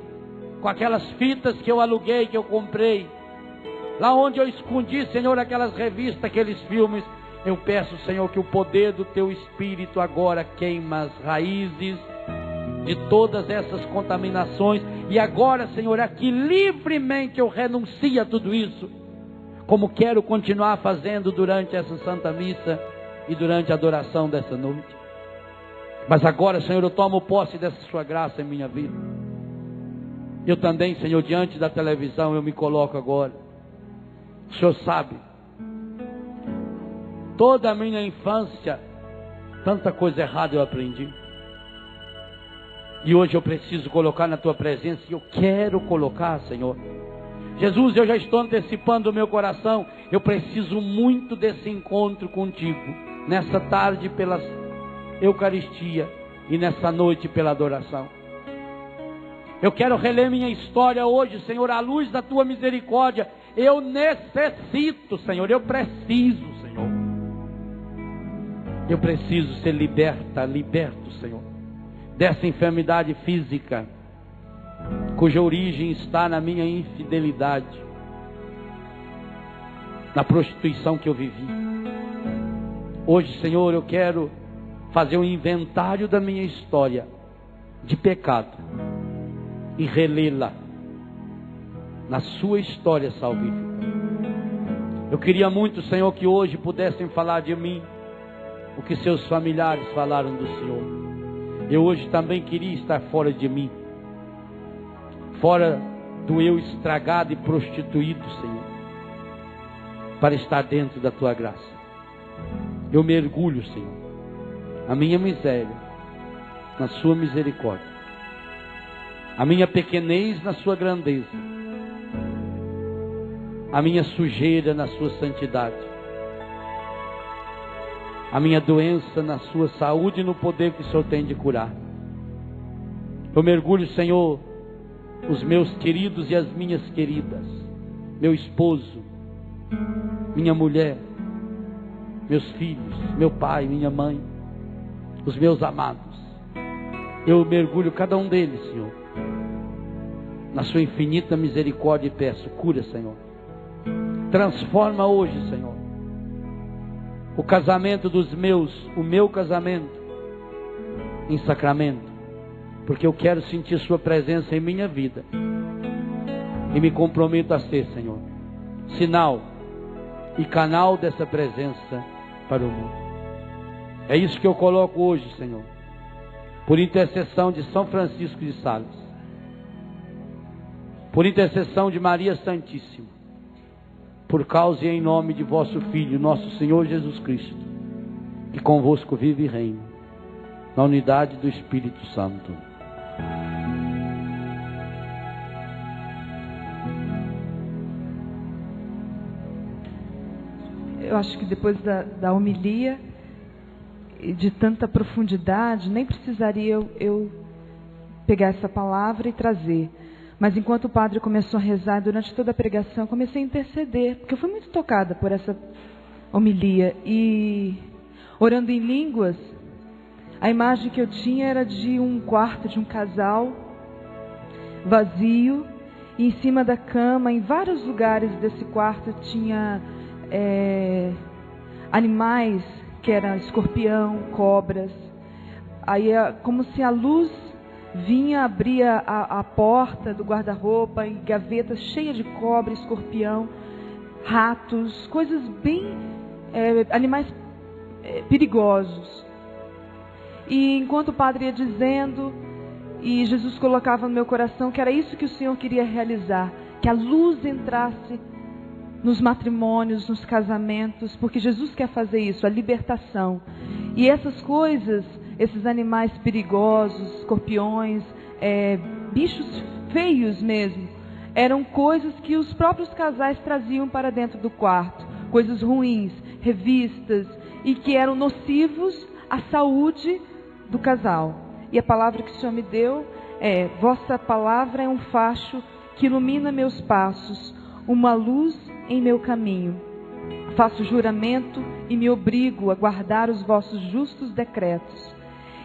com aquelas fitas que eu aluguei, que eu comprei, lá onde eu escondi, Senhor, aquelas revistas, aqueles filmes. Eu peço, Senhor, que o poder do teu Espírito agora queima as raízes de todas essas contaminações, e agora, Senhor, aqui livremente eu renuncio a tudo isso, como quero continuar fazendo durante essa Santa Missa e durante a adoração dessa noite. Mas agora, Senhor, eu tomo posse dessa sua graça em minha vida. Eu também, Senhor, diante da televisão eu me coloco agora. O Senhor sabe, toda a minha infância, tanta coisa errada eu aprendi. E hoje eu preciso colocar na tua presença, e eu quero colocar, Senhor. Jesus, eu já estou antecipando o meu coração. Eu preciso muito desse encontro contigo, nessa tarde pela Eucaristia e nessa noite pela adoração. Eu quero reler minha história hoje, Senhor, à luz da tua misericórdia. Eu necessito, Senhor, eu preciso, Senhor. Eu preciso ser liberto, Senhor, dessa enfermidade física, cuja origem está na minha infidelidade, na prostituição que eu vivi. Hoje, Senhor, eu quero fazer um inventário da minha história de pecado e relê-la na sua história salvífica. Eu queria muito, Senhor, que hoje pudessem falar de mim o que seus familiares falaram do Senhor. Eu hoje também queria estar fora de mim, fora do eu estragado e prostituído, Senhor, para estar dentro da tua graça. Eu mergulho, Senhor, a minha miséria na sua misericórdia, a minha pequenez na sua grandeza, a minha sujeira na sua santidade, a minha doença na sua saúde e no poder que o Senhor tem de curar. Eu mergulho, Senhor, os meus queridos e as minhas queridas, meu esposo, minha mulher, meus filhos, meu pai, minha mãe, os meus amados. Eu mergulho cada um deles, Senhor, na sua infinita misericórdia e peço, cura, Senhor. Transforma hoje, Senhor, o casamento o meu casamento, em sacramento, porque eu quero sentir sua presença em minha vida, e me comprometo a ser, Senhor, sinal e canal dessa presença para o mundo. É isso que eu coloco hoje, Senhor, por intercessão de São Francisco de Sales, por intercessão de Maria Santíssima, por causa e em nome de vosso Filho, nosso Senhor Jesus Cristo, que convosco vive e reina, na unidade do Espírito Santo. Eu acho que depois da homilia e de tanta profundidade, nem precisaria eu pegar essa palavra e trazer. Mas enquanto o padre começou a rezar, durante toda a pregação, eu comecei a interceder, porque eu fui muito tocada por essa homilia. E orando em línguas, a imagem que eu tinha era de um quarto de um casal vazio, e em cima da cama, em vários lugares desse quarto, tinha animais que eram escorpião, cobras. Aí como se a luz vinha, abria a porta do guarda-roupa, e gavetas cheias de cobra, escorpião, ratos, coisas bem, animais perigosos. E enquanto o padre ia dizendo, e Jesus colocava no meu coração que era isso que o Senhor queria realizar, que a luz entrasse nos matrimônios, nos casamentos, porque Jesus quer fazer isso, a libertação. E essas coisas, esses animais perigosos, escorpiões, bichos feios mesmo, eram coisas que os próprios casais traziam para dentro do quarto, coisas ruins, revistas, e que eram nocivos à saúde do casal. E a palavra que o Senhor me deu é: vossa palavra é um facho que ilumina meus passos, uma luz em meu caminho. Faço juramento e me obrigo a guardar os vossos justos decretos.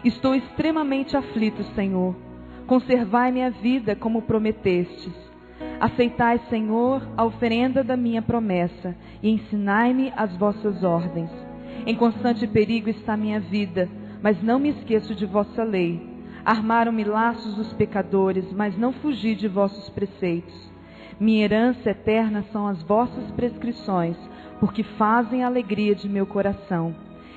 Estou extremamente aflito, Senhor. Conservai-me a vida como prometestes. Aceitai, Senhor, a oferenda da minha promessa e ensinai-me as vossas ordens. Em constante perigo está minha vida, mas não me esqueço de vossa lei. Armaram-me laços os pecadores, mas não fugi de vossos preceitos. Minha herança eterna são as vossas prescrições, porque fazem a alegria de meu coração.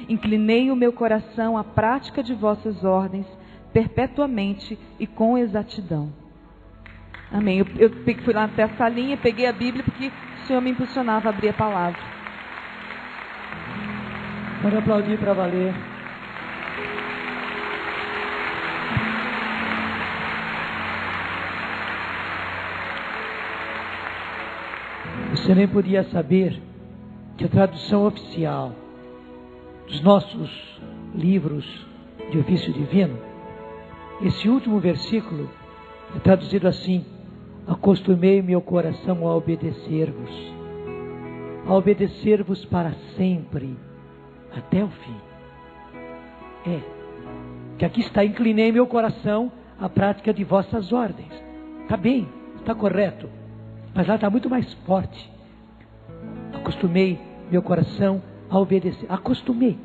Inclinei o meu coração à prática de vossas ordens, perpetuamente e com exatidão. Amém. Eu fui lá até a salinha, peguei a Bíblia, porque o Senhor me impulsionava a abrir a palavra. Pode aplaudir para valer. Você nem podia saber que a tradução oficial dos nossos livros de ofício divino, esse último versículo é traduzido assim: acostumei meu coração a obedecer-vos para sempre, até o fim. Que aqui está: inclinei meu coração à prática de vossas ordens. Está bem, está correto, mas lá está muito mais forte. Acostumei meu coração a obedecer. Acostumei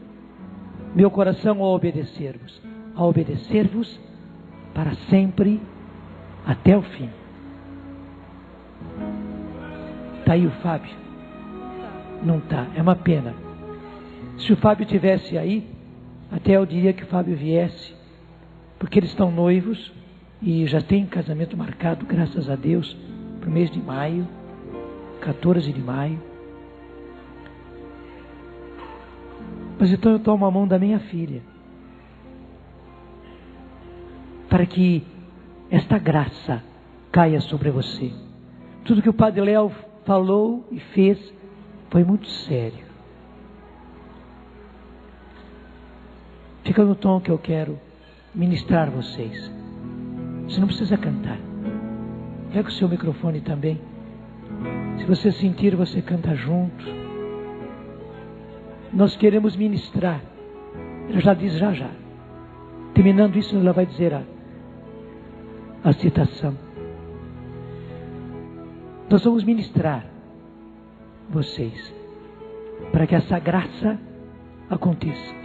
meu coração a obedecer-vos para sempre, até o fim. Está aí o Fábio? Não está, é uma pena. Se o Fábio tivesse aí, até eu diria que o Fábio viesse, porque eles estão noivos e já tem casamento marcado, graças a Deus. para o mês de maio, 14 de maio. Mas então eu tomo a mão da minha filha, para que esta graça caia sobre você. Tudo que o Padre Léo falou e fez foi muito sério. Fica no tom que eu quero ministrar vocês. Você não precisa cantar. Pega o seu microfone também. Se você sentir, você canta junto. Nós queremos ministrar. Ela já diz já. Terminando isso, ela vai dizer a citação. Nós vamos ministrar vocês para que essa graça aconteça.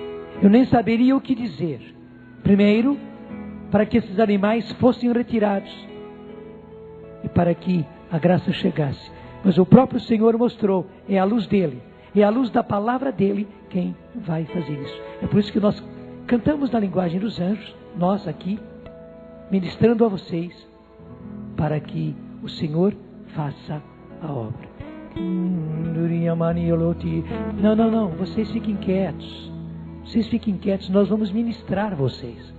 Eu nem saberia o que dizer. Primeiro, para que esses animais fossem retirados e para que a graça chegasse. Mas o próprio Senhor mostrou, é a luz dele, é a luz da palavra dele quem vai fazer isso. É por isso que nós cantamos na linguagem dos anjos, nós aqui, ministrando a vocês, para que o Senhor faça a obra. Não, vocês fiquem quietos. Vocês fiquem quietos, nós vamos ministrar vocês.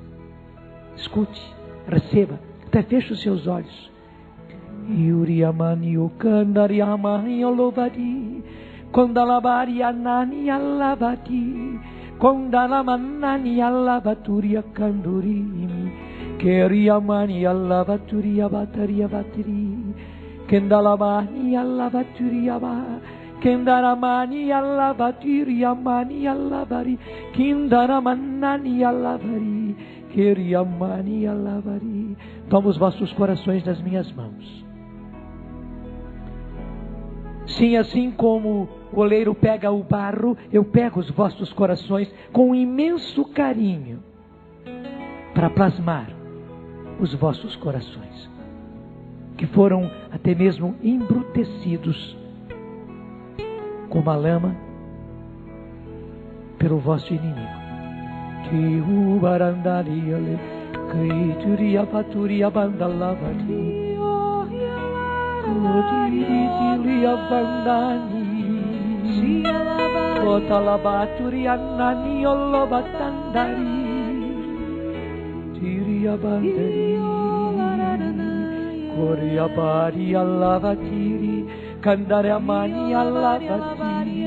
Escute, receba, até feche os seus olhos. Yuriamani ukandariamani olovadi, kondalabari anani alavati, kondalamanani alavaturia kandurimi, keriamani alavaturia bataria bateri, kendalamani alavaturia ba. Kendaramani alavatiri amani alavari, Kindaramanani alavari, Keriamani alavari. Toma os vossos corações nas minhas mãos. Sim, assim como o oleiro pega o barro, eu pego os vossos corações com um imenso carinho para plasmar os vossos corações, que foram até mesmo embrutecidos como a lama pelo vosso inimigo. Kandaramani alavati,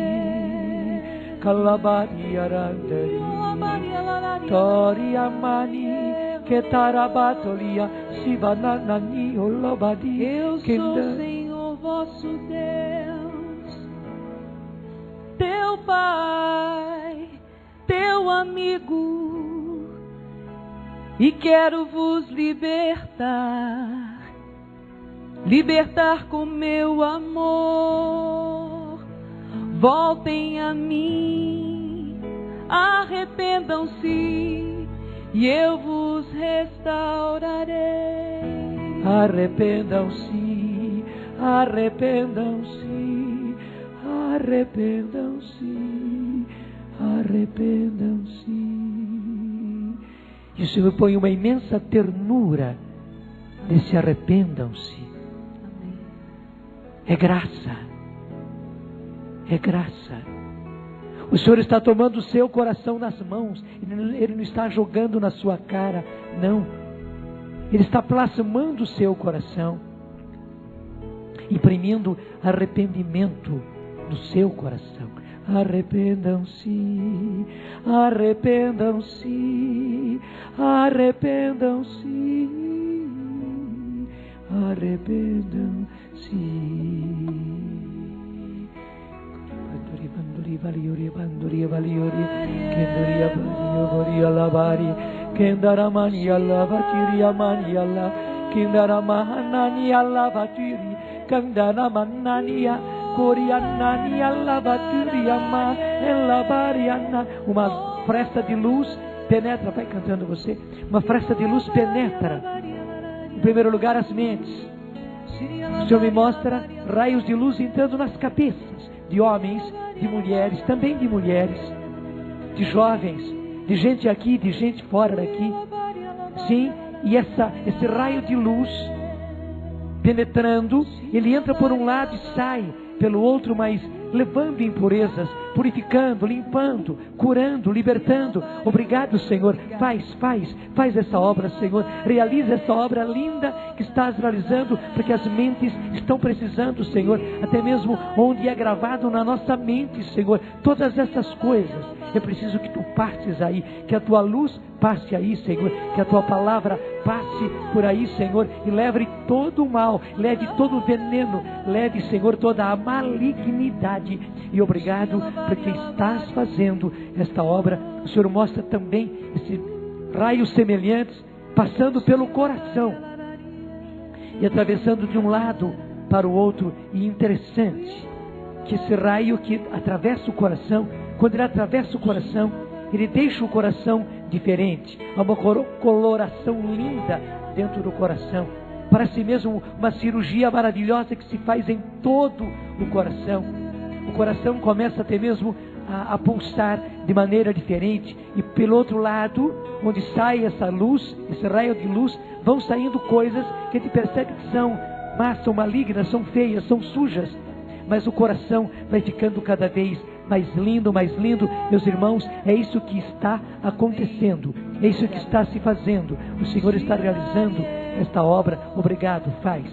kalabari arandari, tori amani, ketarabatolia, sivananani olobadi. Eu sou, Senhor, vosso Deus, teu Pai, teu amigo, e quero vos libertar com meu amor. Voltem a mim, arrependam-se e eu vos restaurarei. Arrependam-se, arrependam-se, arrependam-se, arrependam-se. E o Senhor põe uma imensa ternura nesse arrependam-se. É graça. É graça. O Senhor está tomando o seu coração nas mãos. Ele não está jogando na sua cara. Não. Ele está plasmando o seu coração, imprimindo arrependimento no seu coração. Arrependam-se, arrependam-se, arrependam-se, arrependam-se. Banduri valiori, banduri valiori, kendaria valiori alavari, kendaramani alavatiri amani ala, kendaramanani alavatiri, kendaramanani corianani alavatiri ama, elavariana. Uma fresta de luz penetra, vai cantando você. Uma fresta de luz penetra, em primeiro lugar, as mentes. O Senhor me mostra raios de luz entrando nas cabeças de homens, de mulheres, também de mulheres, de jovens, de gente aqui, de gente fora daqui. Sim, e esse raio de luz penetrando, ele entra por um lado e sai pelo outro, mas levando impurezas, purificando, limpando, curando, libertando. Obrigado, Senhor. Faz essa obra, Senhor. Realiza essa obra linda que estás realizando, porque as mentes estão precisando, Senhor, até mesmo onde é gravado na nossa mente, Senhor, todas essas coisas. É preciso que tu passes aí, que a tua luz passe aí, Senhor, que a tua palavra passe por aí, Senhor, e leve todo o mal, leve todo o veneno, leve, Senhor, toda a malignidade. E obrigado porque estás fazendo esta obra. O Senhor mostra também esses raios semelhantes passando pelo coração e atravessando de um lado para o outro. E interessante que esse raio que atravessa o coração, quando ele atravessa o coração, ele deixa o coração diferente. Há uma coloração linda dentro do coração. Parece mesmo uma cirurgia maravilhosa que se faz em todo o coração. O coração começa até mesmo a pulsar de maneira diferente. E pelo outro lado, onde sai essa luz, esse raio de luz, vão saindo coisas que a gente percebe que são más, são malignas, são feias, são sujas. Mas o coração vai ficando cada vez mais lindo, meus irmãos. É isso que está acontecendo, é isso que está se fazendo. O Senhor está realizando esta obra. Obrigado, faz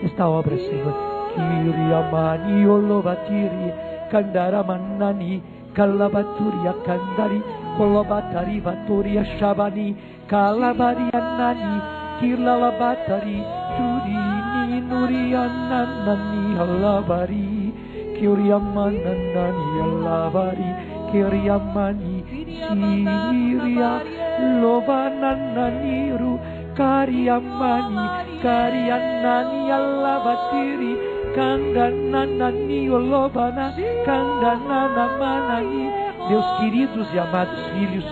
esta obra, Senhor. Kiriamani olovatiri kandaramanani kalabaturia kandari kolobatari vaturia shabani kalabarianani kilalabatari turini nuriananani halabari Kiriamanani alavari Kiriamani siria lovanananiru Kariamani Karianani alavatiri Kandananani olovana Kandananamanani. Meus queridos e amados filhos,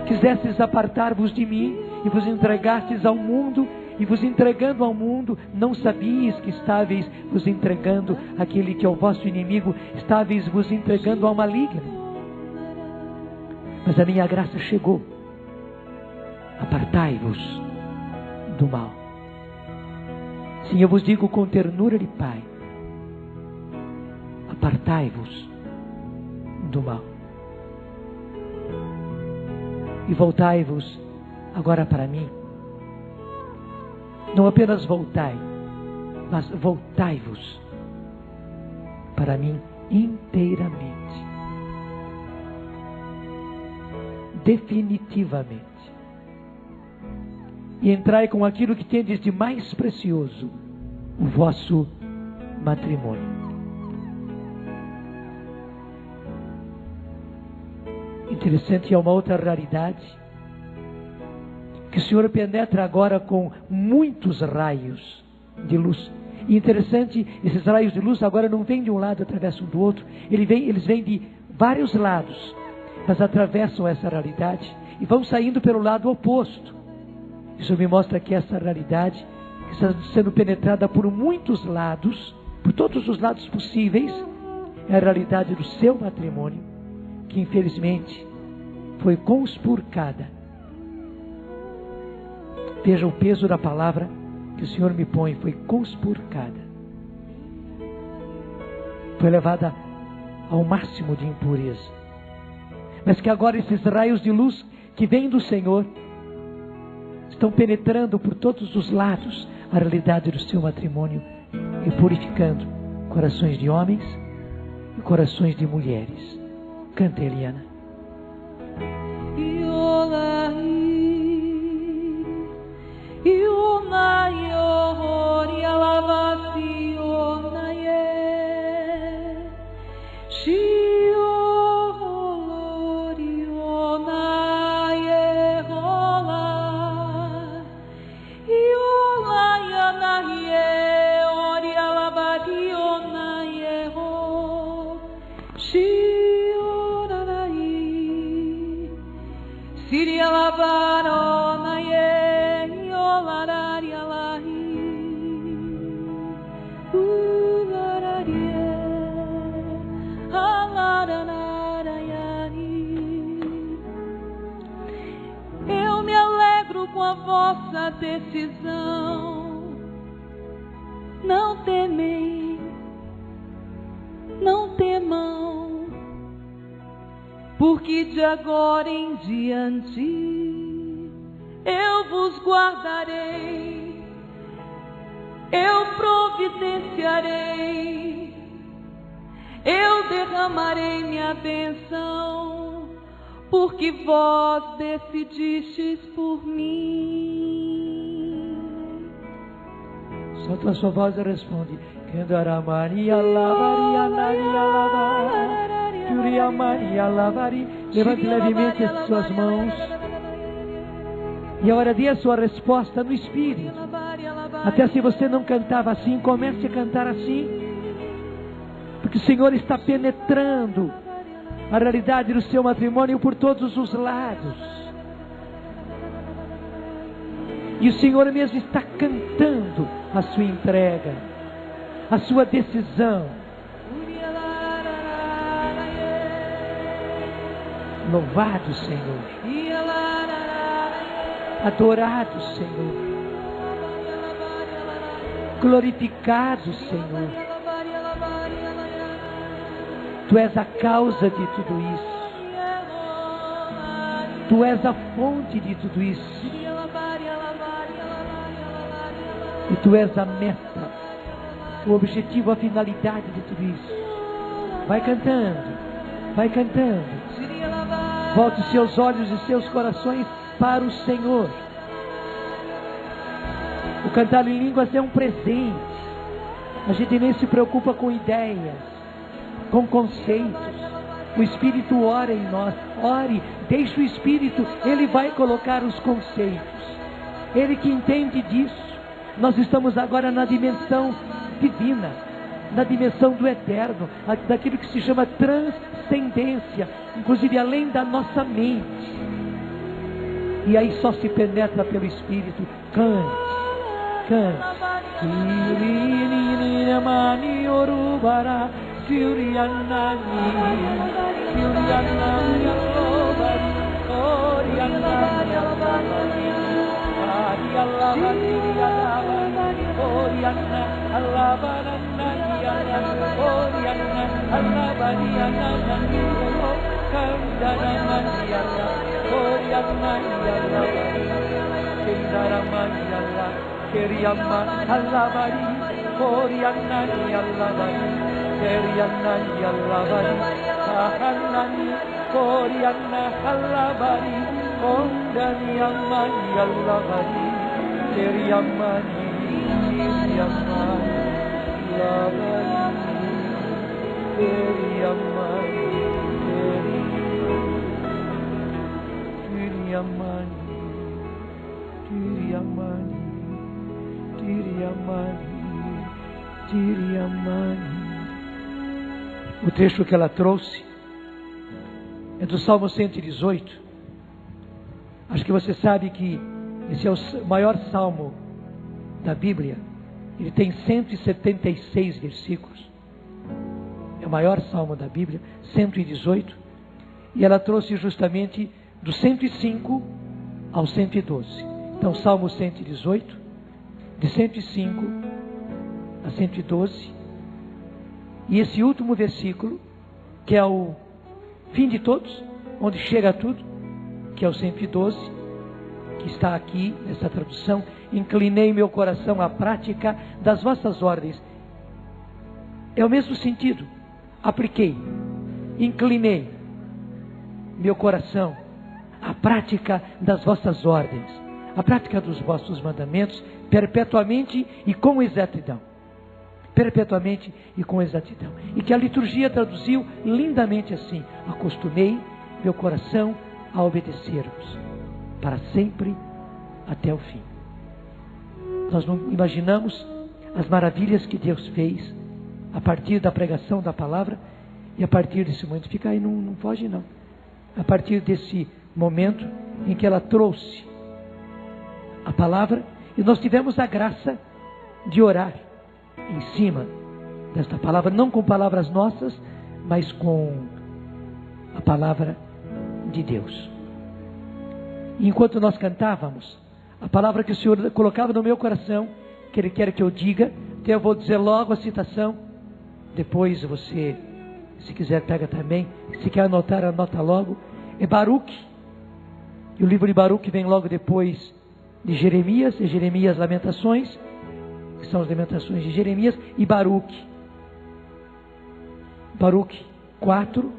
quisestes apartar-vos de mim e vos entregastes ao mundo, e vos entregando ao mundo, não sabíeis que estáveis vos entregando aquele que é o vosso inimigo, estáveis vos entregando ao maligno. Mas a minha graça chegou. Apartai-vos do mal. Sim, eu vos digo com ternura de Pai, apartai-vos do mal. E voltai-vos agora para mim. Não apenas voltai, mas voltai-vos para mim inteiramente, definitivamente, e entrai com aquilo que tendes de mais precioso, o vosso matrimônio. Interessante, é uma outra raridade, que o Senhor penetra agora com muitos raios de luz. E interessante, esses raios de luz agora não vêm de um lado, atravessam do outro. Eles vêm de vários lados, mas atravessam essa realidade e vão saindo pelo lado oposto. Isso me mostra que essa realidade está sendo penetrada por muitos lados, por todos os lados possíveis, é a realidade do seu matrimônio, que infelizmente foi conspurcada. Veja o peso da palavra que o Senhor me põe, foi conspurcada. Foi levada ao máximo de impureza. Mas que agora esses raios de luz que vêm do Senhor estão penetrando por todos os lados a realidade do seu matrimônio e purificando corações de homens e corações de mulheres. Canta, Eliana. Eu me alegro com a vossa decisão não temem, não temam, porque de agora em diante eu vos guardarei, eu providenciarei, eu derramarei minha bênção, porque vós decidistes por mim. Solta a sua voz e responde. Levante levemente as suas mãos. E agora dê a sua resposta no Espírito. Até se você não cantava assim, comece a cantar assim. Porque o Senhor está penetrando a realidade do seu matrimônio por todos os lados. E o Senhor mesmo está cantando a sua entrega, a sua decisão. Louvado Senhor, adorado Senhor, glorificado Senhor. Tu és a causa de tudo isso. Tu és a fonte de tudo isso. E Tu és a meta, o objetivo, a finalidade de tudo isso. Vai cantando, vai cantando. Volte seus olhos e seus corações para o Senhor. O cantar em línguas é um presente. A gente nem se preocupa com ideias, com conceitos. O Espírito ora em nós. Ore, deixe o Espírito, Ele vai colocar os conceitos. Ele que entende disso. Nós estamos agora na dimensão divina, na dimensão do eterno, daquilo que se chama transcendência, inclusive além da nossa mente. E aí só se penetra pelo Espírito. Cante, cante. O trecho que ela trouxe é do Salmo 118. Acho que você sabe que esse é o maior salmo da Bíblia. Ele tem 176 versículos. É o maior salmo da Bíblia, 118. E ela trouxe justamente do 105 ao 112. Então, Salmo 118, de 105 a 112. E esse último versículo, que é o fim de todos, onde chega tudo, que é o 112, que está aqui nessa tradução. Inclinei meu coração à prática das vossas ordens. É o mesmo sentido. Apliquei, inclinei meu coração à prática das vossas ordens, à prática dos vossos mandamentos, perpetuamente e com exatidão. Perpetuamente e com exatidão. E que a liturgia traduziu lindamente assim: acostumei meu coração a obedecer-vos para sempre até o fim. Nós não imaginamos as maravilhas que Deus fez a partir da pregação da palavra, e a partir desse momento, fica aí, não foge não, a partir desse momento em que ela trouxe a palavra, e nós tivemos a graça de orar em cima desta palavra, não com palavras nossas, mas com a palavra de Deus. E enquanto nós cantávamos, a palavra que o Senhor colocava no meu coração, que Ele quer que eu diga Então eu vou dizer logo a citação. Depois você, se quiser, pega também. Se quer anotar, anota logo. É Baruque. E o livro de Baruque vem logo depois de Jeremias. E Jeremias Lamentações, que são as Lamentações de Jeremias. E Baruque. Baruque 4,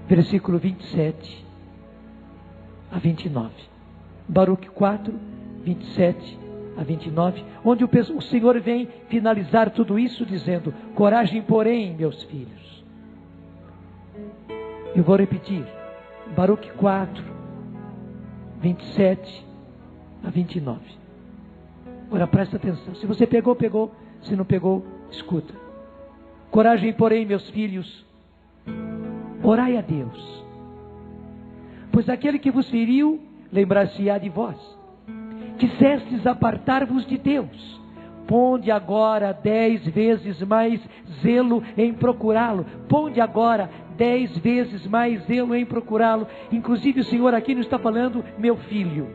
versículo 27 a 29. Baruque 4, 27 a 29, onde o Senhor vem finalizar tudo isso dizendo: coragem, porém, meus filhos. Eu vou repetir. Baruque 4, 27 a 29. Agora presta atenção. Se você pegou, pegou. Se não pegou, escuta. Coragem, porém, meus filhos, orai a Deus, pois aquele que vos feriu lembrar-se-á de vós. Quisestes apartar-vos de Deus, ponde agora 10 vezes mais zelo em procurá-lo. Ponde agora 10 vezes mais zelo em procurá-lo. Inclusive o Senhor aqui não está falando meu filho.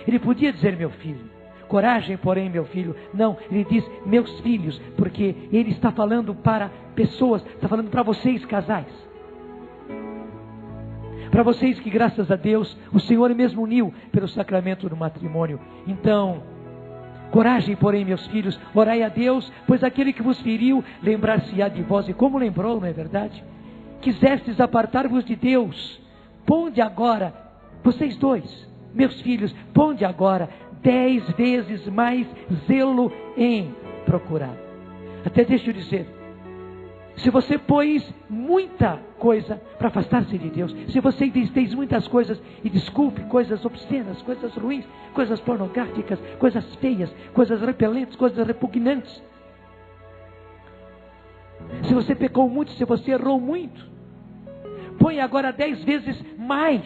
Ele podia dizer meu filho. Coragem, porém, meu filho. Não, ele diz meus filhos, porque ele está falando para pessoas, está falando para vocês, casais. Para vocês que, graças a Deus, o Senhor mesmo uniu pelo sacramento do matrimônio. Então, coragem, porém, meus filhos, orai a Deus, pois aquele que vos feriu lembrar-se-á de vós. E como lembrou, não é verdade? Quisestes apartar-vos de Deus, ponde agora, vocês dois, meus filhos, ponde agora 10 vezes mais zelo em procurar. Até deixa eu dizer, se você pôs muita coisa para afastar-se de Deus, se você fez muitas coisas, e desculpe, coisas obscenas, coisas ruins, coisas pornográficas, coisas feias, coisas repelentes, coisas repugnantes, se você pecou muito, se você errou muito, põe agora 10 vezes mais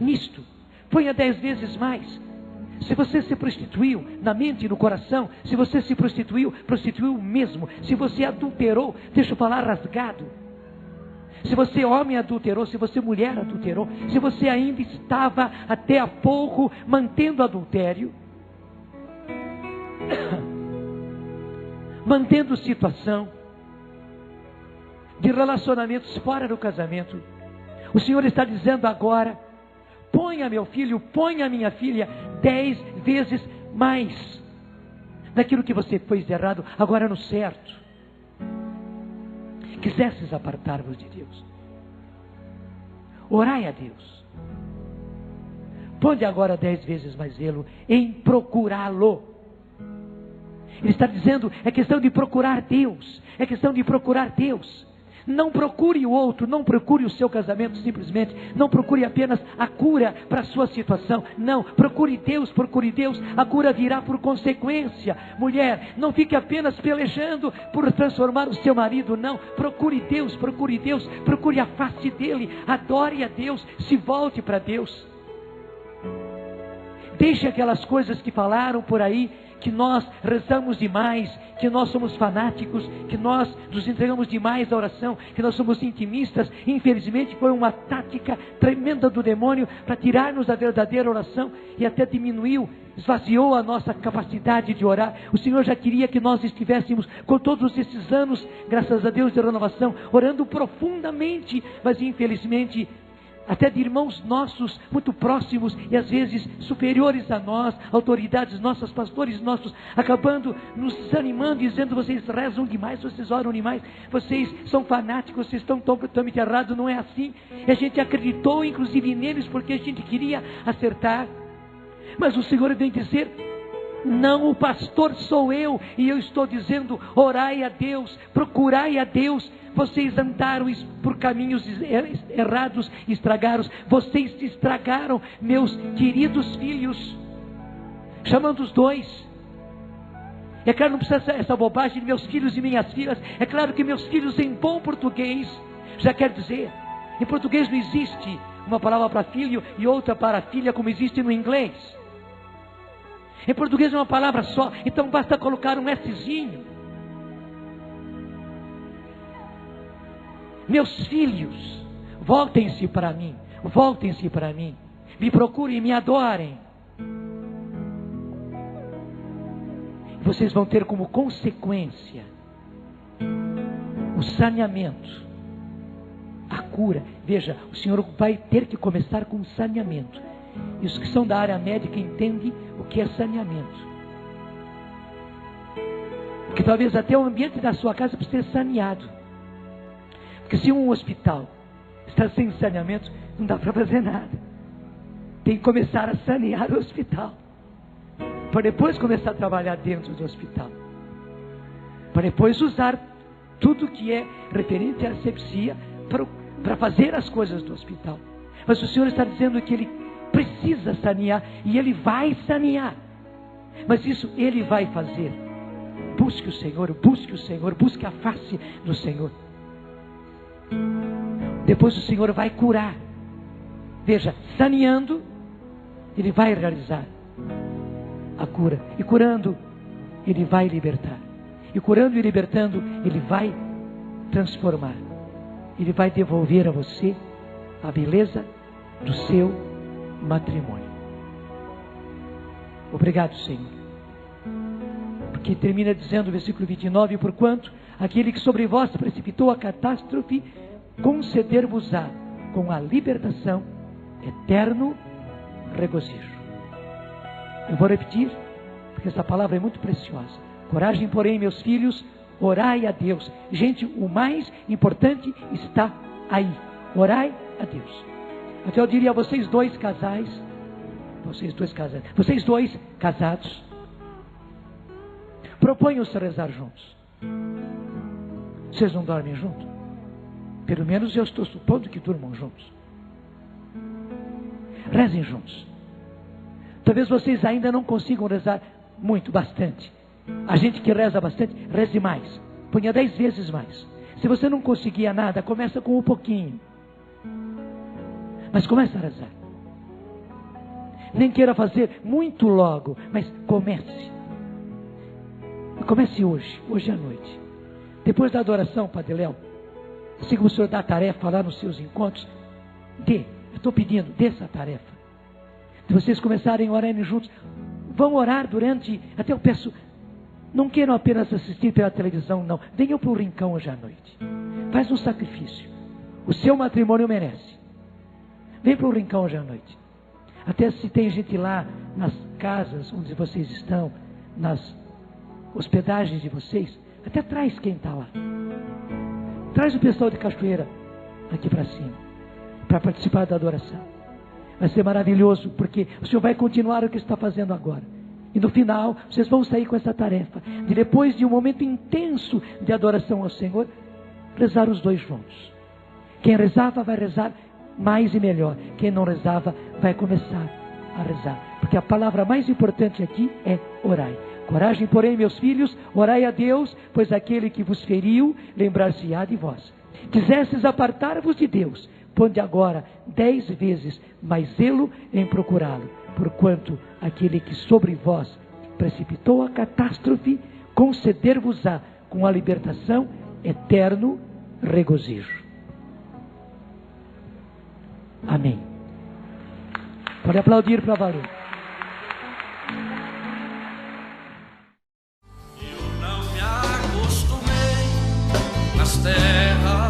nisto, ponha 10 vezes mais. Se você se prostituiu na mente e no coração, se você se prostituiu mesmo. Se você adulterou, deixa eu falar rasgado. Se você homem adulterou, se você mulher adulterou, se você ainda estava até há pouco mantendo adultério, mantendo situação de relacionamentos fora do casamento, o Senhor está dizendo agora: ponha meu filho, ponha minha filha 10 vezes mais naquilo que você fez errado, agora no certo. Quisesses apartar-vos de Deus, orai a Deus, ponde agora 10 vezes mais zelo em procurá-lo. Ele está dizendo, é questão de procurar Deus, é questão de procurar Deus. Não procure o outro, não procure o seu casamento simplesmente, não procure apenas a cura para a sua situação, não, procure Deus, a cura virá por consequência. Mulher, não fique apenas pelejando por transformar o seu marido, não, procure Deus, procure a face dele, adore a Deus, se volte para Deus. Deixe aquelas coisas que falaram por aí, que nós rezamos demais, que nós somos fanáticos, que nós nos entregamos demais à oração, que nós somos intimistas. Infelizmente foi uma tática tremenda do demônio para tirar-nos da verdadeira oração e até diminuiu, esvaziou a nossa capacidade de orar. O Senhor já queria que nós estivéssemos com todos esses anos, graças a Deus, de renovação, orando profundamente, mas infelizmente até de irmãos nossos muito próximos e às vezes superiores a nós, autoridades nossas, pastores nossos, acabando nos desanimando, dizendo: vocês rezam demais, vocês oram demais, vocês são fanáticos, vocês estão totalmente errados. Não é assim. E a gente acreditou inclusive neles porque a gente queria acertar, mas o Senhor vem dizer: não, o pastor sou eu, e eu estou dizendo: orai a Deus, procurai a Deus. Vocês andaram por caminhos errados, estragaram, vocês se estragaram, meus queridos filhos, chamando os dois. É claro, não precisa essa bobagem de meus filhos e minhas filhas. É claro que meus filhos, em bom português, já quer dizer, em português não existe uma palavra para filho e outra para filha como existe no inglês. Em português é uma palavra só, então basta colocar um Szinho. Meus filhos, voltem-se para mim, me procurem e me adorem. vocês vão ter como consequência o saneamento, a cura. Veja, o Senhor vai ter que começar com saneamento. E os que são da área médica entendem o que é saneamento. Porque talvez até o ambiente da sua casa precise ser saneado. Porque se um hospital está sem saneamento, não dá para fazer nada. Tem que começar a sanear o hospital, para depois começar a trabalhar dentro do hospital, para depois usar tudo que é referente à asepsia para fazer as coisas do hospital. Mas o Senhor está dizendo que Ele precisa sanear, e Ele vai sanear. Mas isso Ele vai fazer. Busque o Senhor, busque o Senhor, busque a face do Senhor. Depois o Senhor vai curar. Veja, saneando, Ele vai realizar a cura. E curando, Ele vai libertar. E curando e libertando, Ele vai transformar. Ele vai devolver a você a beleza do seu matrimônio. Obrigado, Senhor. Porque termina dizendo o versículo 29, porquanto aquele que sobre vós precipitou a catástrofe, conceder-vos-á com a libertação eterno regozijo. Eu vou repetir, porque essa palavra é muito preciosa. Coragem, porém, meus filhos, orai a Deus. Gente, o mais importante está aí. Orai a Deus. Até eu diria a vocês dois casais, vocês dois casados, proponham-se a rezar juntos. Vocês não dormem juntos? Pelo menos eu estou supondo que durmam juntos. Rezem juntos. Talvez vocês ainda não consigam rezar muito, bastante. A gente que reza bastante, reze mais. Ponha 10 vezes mais. Se você não conseguia nada, começa com um pouquinho. Mas comece a rezar. Nem queira fazer muito logo, mas comece. Comece hoje à noite. Depois da adoração, Padre Léo, assim como o Senhor dá a tarefa lá nos seus encontros, eu estou pedindo, dê essa tarefa. Se vocês começarem a orar juntos, vão orar durante, até eu peço, não queiram apenas assistir pela televisão, não. Venham para o rincão hoje à noite. Faz um sacrifício. O seu matrimônio merece. Vem para o rincão hoje à noite. Até se tem gente lá nas casas onde vocês estão, nas hospedagens de vocês, até traz quem está lá. Traz o pessoal de Cachoeira aqui para cima, para participar da adoração. Vai ser maravilhoso, porque o Senhor vai continuar o que está fazendo agora. E no final, vocês vão sair com essa tarefa, de depois de um momento intenso de adoração ao Senhor, rezar os dois juntos. Quem rezava vai rezar mais e melhor. Quem não rezava vai começar a rezar. Porque a palavra mais importante aqui é orai. Coragem, porém, meus filhos, orai a Deus, pois aquele que vos feriu, lembrar-se-á de vós. Quisesses apartar-vos de Deus, ponde agora 10 vezes mais zelo em procurá-lo, porquanto aquele que sobre vós precipitou a catástrofe, conceder-vos-á com a libertação eterno regozijo. Amém. Pode aplaudir para valer. Eu não me acostumei nas terras